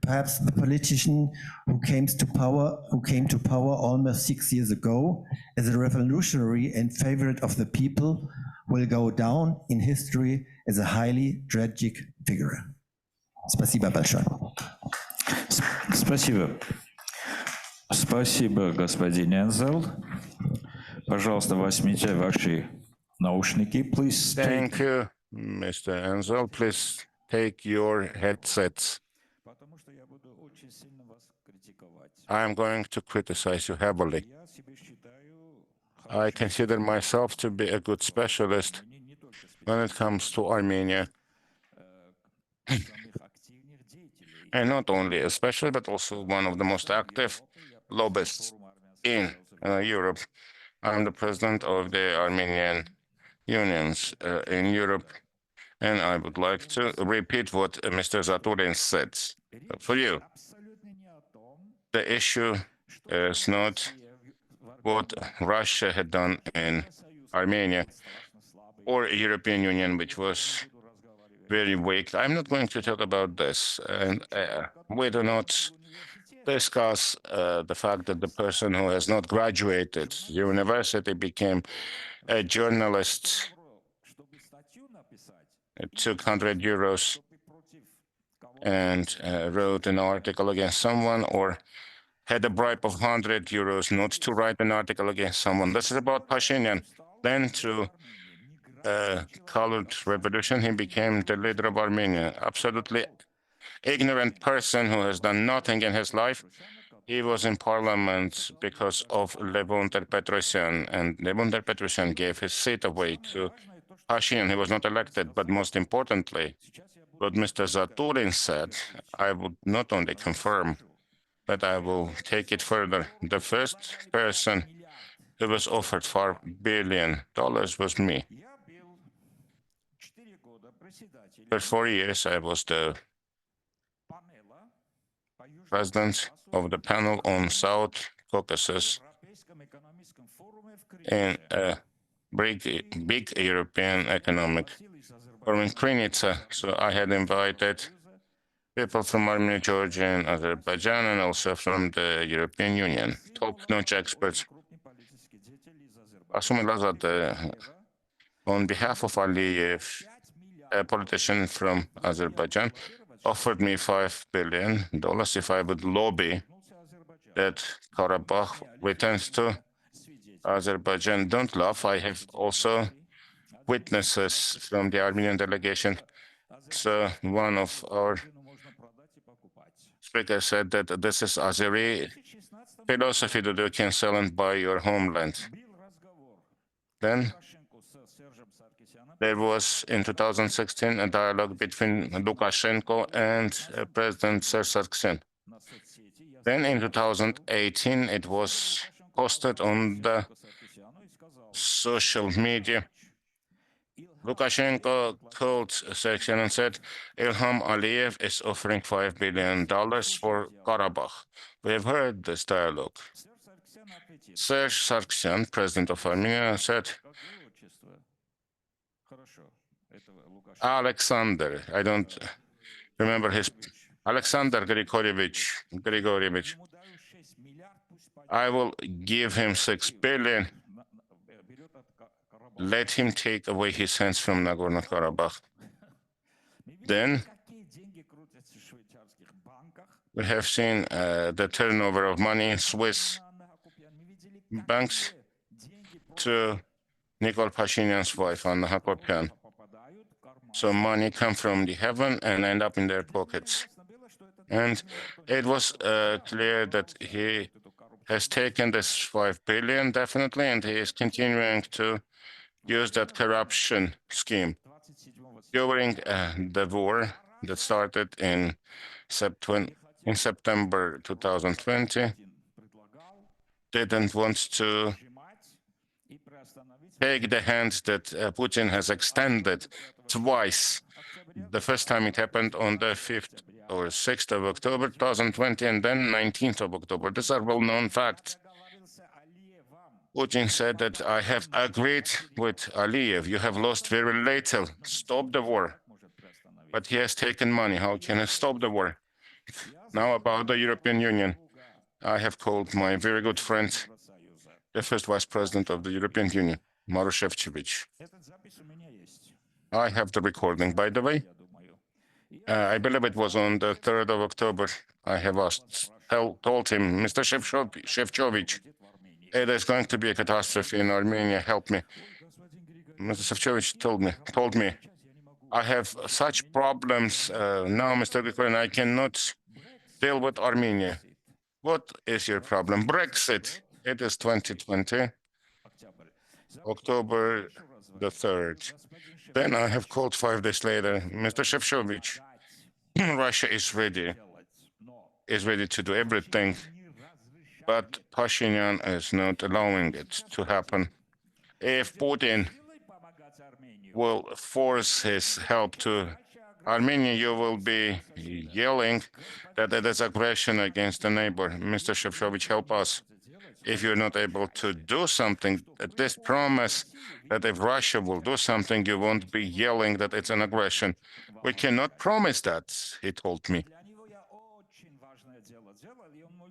H: Perhaps the politician who came to power almost 6 years ago as a revolutionary and favorite of the people will go down in history as a highly tragic figure. Спасибо большое.
C: Спасибо. Спасибо, господин Энзел. Пожалуйста, возьмите ваши наушники. Please
E: Thank
C: take...
E: you, Mr. Enzel. Please take your headsets. I am going to criticize you heavily. I consider myself to be a good specialist when it comes to Armenia. And not only a specialist, but also one of the most active lobbyists in Europe. I'm the president of the Armenian unions in Europe, and I would like to repeat what Mr. Zaturin said. For you, the issue is not what Russia had done in Armenia or European Union, which was very weak. I'm not going to talk about this, and we do not discuss the fact that the person who has not graduated university became a journalist. It took €100 and wrote an article against someone, or had a bribe of €100 not to write an article against someone. This is about Pashinyan. Then through colored revolution, he became the leader of Armenia. Absolutely ignorant person who has done nothing in his life. He was in parliament because of Levon Ter-Petrosyan, and Levon Ter-Petrosyan gave his seat away to Pashinyan. He was not elected, but most importantly, what Mr. Zaturin said, I would not only confirm, but I will take it further. The first person who was offered $4 billion was me. For 4 years, I was the president of the panel on South Caucasus in a big European economic forum in Krynica. So I had invited people from Armenia, Georgia, and Azerbaijan, and also from the European Union, top-notch experts. Asum Lazad, on behalf of Aliyev, a politician from Azerbaijan, offered me $5 billion if I would lobby that Karabakh returns to Azerbaijan. Don't laugh, I have also witnesses from the Armenian delegation. So one of our speakers said that this is Azeri philosophy that you can sell and buy your homeland. Then there was, in 2016, a dialogue between Lukashenko and President Serge Sargsyan. Then in 2018, it was posted on the social media. Lukashenko called Sargsyan and said, Ilham Aliyev is offering $5 billion for Karabakh. We have heard this dialogue. Serge Sargsyan, president of Armenia, said, Alexander, I don't remember his, Alexander Grigorievich, I will give him $6 billion. Let him take away his hands from Nagorno-Karabakh. Then we have seen the turnover of money in Swiss banks to Nikol Pashinyan's wife, Anna Hakopian. So money come from the heaven and end up in their pockets. And it was clear that he has taken this $5 billion, definitely, and he is continuing to use that corruption scheme. During the war that started in September 2020, didn't want to take the hand that Putin has extended twice. The first time it happened on the 5th or 6th of October 2020, and then 19th of October. These are well-known facts. Putin said that I have agreed with Aliyev. You have lost very little. Stop the war. But he has taken money. How can he stop the war? Now about the European Union. I have called my very good friend, the first Vice President of the European Union, Maroš Šefčovič. I have the recording, by the way. I believe it was on the 3rd of October. I have told him, Mr. Šefčovič, it is going to be a catastrophe in Armenia, help me. Mr. Šefčovič told me, I have such problems now, Mr. Grigorian, I cannot deal with Armenia. What is your problem? Brexit. It is 2020, October the 3rd. Then I have called 5 days later, Mr. Šefčovič, Russia is ready to do everything, but Pashinyan is not allowing it to happen. If Putin will force his help to Armenia, you will be yelling that it is aggression against a neighbor. Mr. Šefčovič, help us. If you're not able to do something, at least promise that if Russia will do something, you won't be yelling that it's an aggression. We cannot promise that, he told me.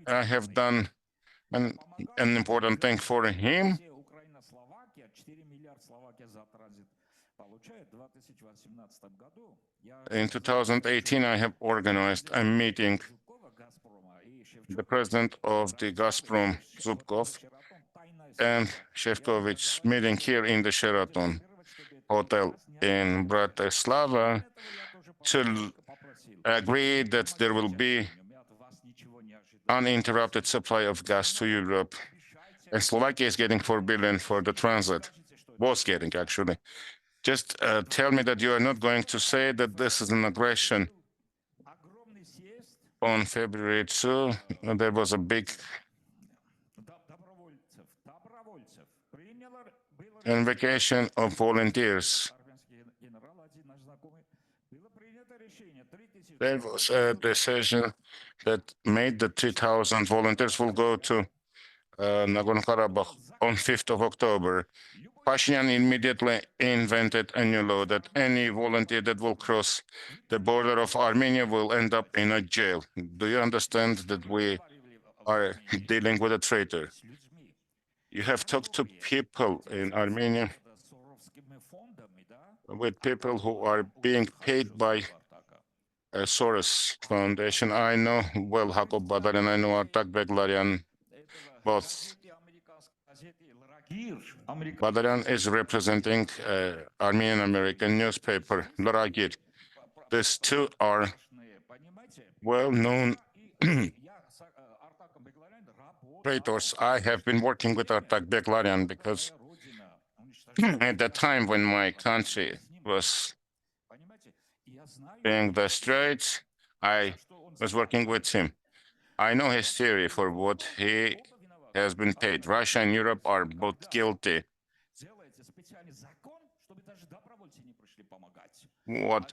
E: I have done an important thing for him. In 2018, I have organized a meeting. The president of the Gazprom, Zubkov, and Šefčovič meeting here in the Sheraton Hotel in Bratislava to agree that there will be uninterrupted supply of gas to Europe. And Slovakia is getting 4 billion for the transit, was getting actually. Just tell me that you are not going to say that this is an aggression. On February 2, there was a big invocation of volunteers. There was a decision that made the 3,000 volunteers will go to Nagorno-Karabakh on 5th of October. Pashinyan immediately invented a new law that any volunteer that will cross the border of Armenia will end up in a jail. Do you understand that we are dealing with a traitor? You have talked to people in Armenia, with people who are being paid by a Soros Foundation. I know well Jacob Badarian, I know Artak Beglarian, both. Badarian is representing Armenian-American newspaper, Laragir. These two are well-known traitors. I have been working with Artak Beglarian because at the time when my country was being destroyed, I was working with him. I know his theory for what he has been paid. Russia and Europe are both guilty. What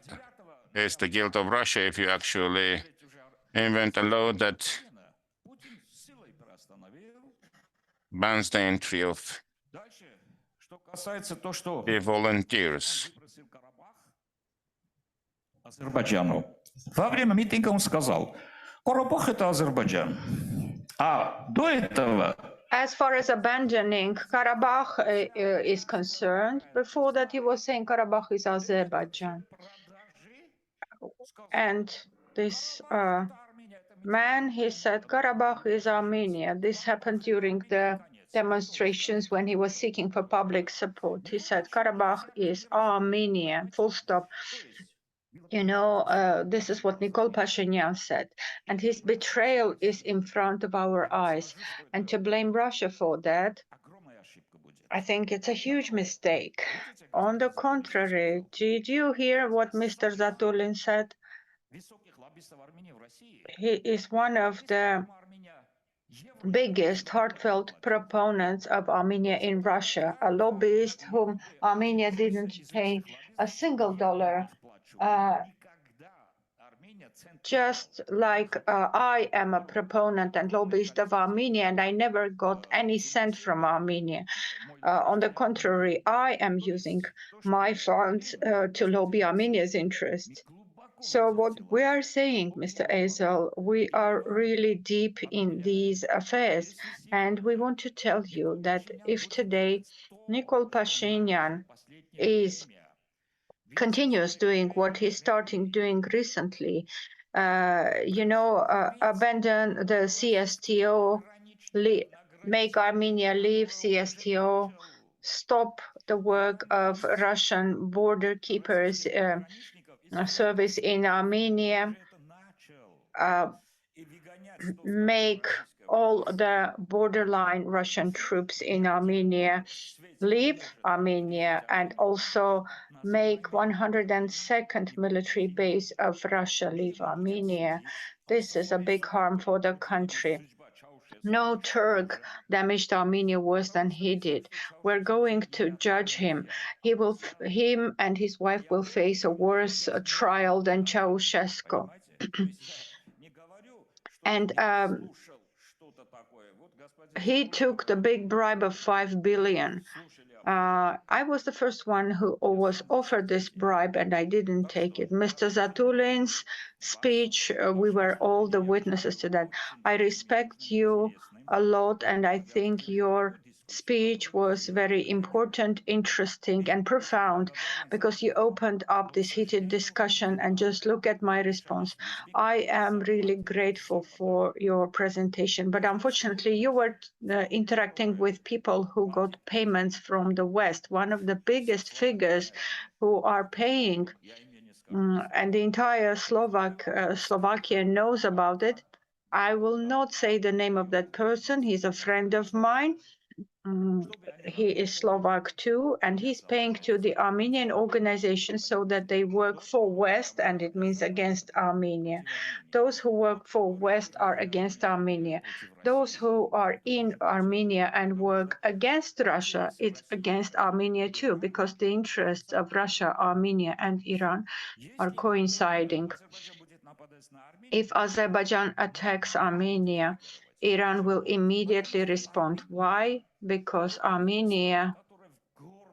E: is the guilt of Russia if you actually invent a law that bans the entry of the volunteers?
C: Азербайджану. Во время митинга он сказал, Карабах — это Азербайджан. А до этого...
A: As far as abandoning Karabakh is concerned, before that he was saying Karabakh is Azerbaijan. And this man, he said Karabakh is Armenia. This happened during the demonstrations when he was seeking for public support. He said Karabakh is Armenia, full stop. You know, this is what Nikol Pashinyan said. And his betrayal is in front of our eyes. And to blame Russia for that, I think it's a huge mistake. On the contrary, did you hear what Mr. Zatulin said? He is one of the biggest heartfelt proponents of Armenia in Russia, a lobbyist whom Armenia didn't pay a single dollar. Just like I am a proponent and lobbyist of Armenia, and I never got any cent from Armenia. On the contrary, I am using my funds to lobby Armenia's interests. So what we are saying, Mr. Ezel, we are really deep in these affairs, and we want to tell you that if today Nikol Pashinyan continues doing what he's starting doing recently, abandon the CSTO, make Armenia leave CSTO, stop the work of Russian border keepers service in Armenia, make all the borderline Russian troops in Armenia leave Armenia, and also make 102nd military base of Russia leave Armenia. This is a big harm for the country. No Turk damaged Armenia worse than he did. We're going to judge him. Him and his wife will face a worse trial than Ceausescu. And he took the big bribe of 5 billion. I was the first one who was offered this bribe, and I didn't take it. Mr. Zatulin's speech, we were all the witnesses to that. I respect you a lot, and I think your speech was very important, interesting, and profound, because you opened up this heated discussion. And just look at my response. I am really grateful for your presentation, but unfortunately you were interacting with people who got payments from the West, one of the biggest figures who are paying, and the entire Slovakia knows about it. I will not say the name of that person. He's a friend of mine. He is Slovak too, and he's paying to the Armenian organization so that they work for West, and it means against Armenia. Those who work for West are against Armenia. Those who are in Armenia and work against Russia, it's against Armenia too, because the interests of Russia, Armenia, and Iran are coinciding. If Azerbaijan attacks Armenia, Iran will immediately respond. Why? Because Armenia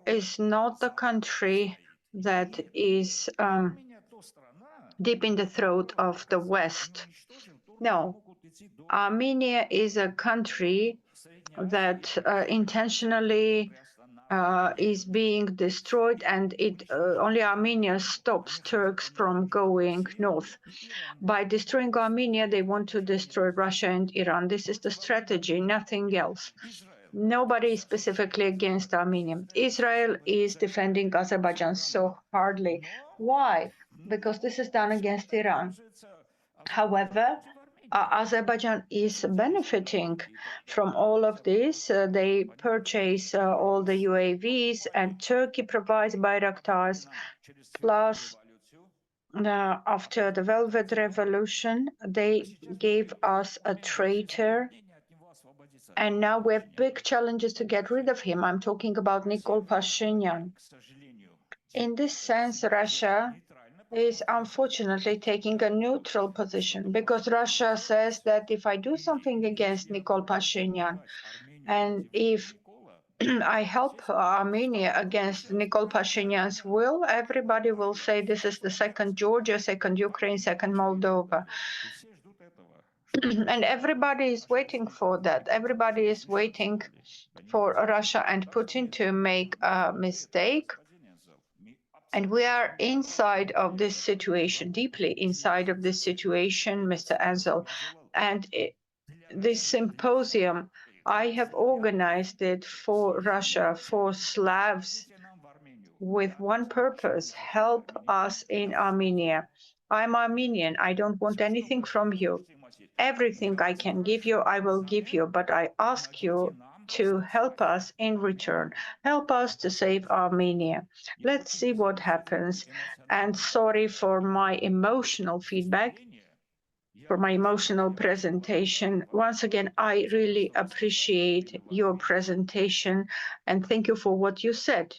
A: is not the country that is deep in the throat of the West. No, Armenia is a country that intentionally is being destroyed, and only Armenia stops Turks from going north. By destroying Armenia, they want to destroy Russia and Iran. This is the strategy, nothing else. Nobody is specifically against Armenia. Israel is defending Azerbaijan so hardly. Why? Because this is done against Iran. However, Azerbaijan is benefiting from all of this. They purchase all the UAVs, and Turkey provides Bayraktars. Plus, after the Velvet Revolution, they gave us a traitor, and now we have big challenges to get rid of him. I'm talking about Nikol Pashinyan. In this sense, Russia is unfortunately taking a neutral position, because Russia says that if I do something against Nikol Pashinyan, and if I help Armenia against Nikol Pashinyan's will, everybody will say this is the second Georgia, second Ukraine, second Moldova. And everybody is waiting for that. Everybody is waiting for Russia and Putin to make a mistake. And we are inside of this situation, deeply inside of this situation, Mr. Ansel. And this symposium, I have organized it for Russia, for Slavs, with one purpose: help us in Armenia. I'm Armenian. I don't want anything from you. Everything I can give you, I will give you, but I ask you to help us in return. Help us to save Armenia. Let's see what happens. And sorry for my emotional feedback, for my emotional presentation. Once again, I really appreciate your presentation, and thank you for what you said.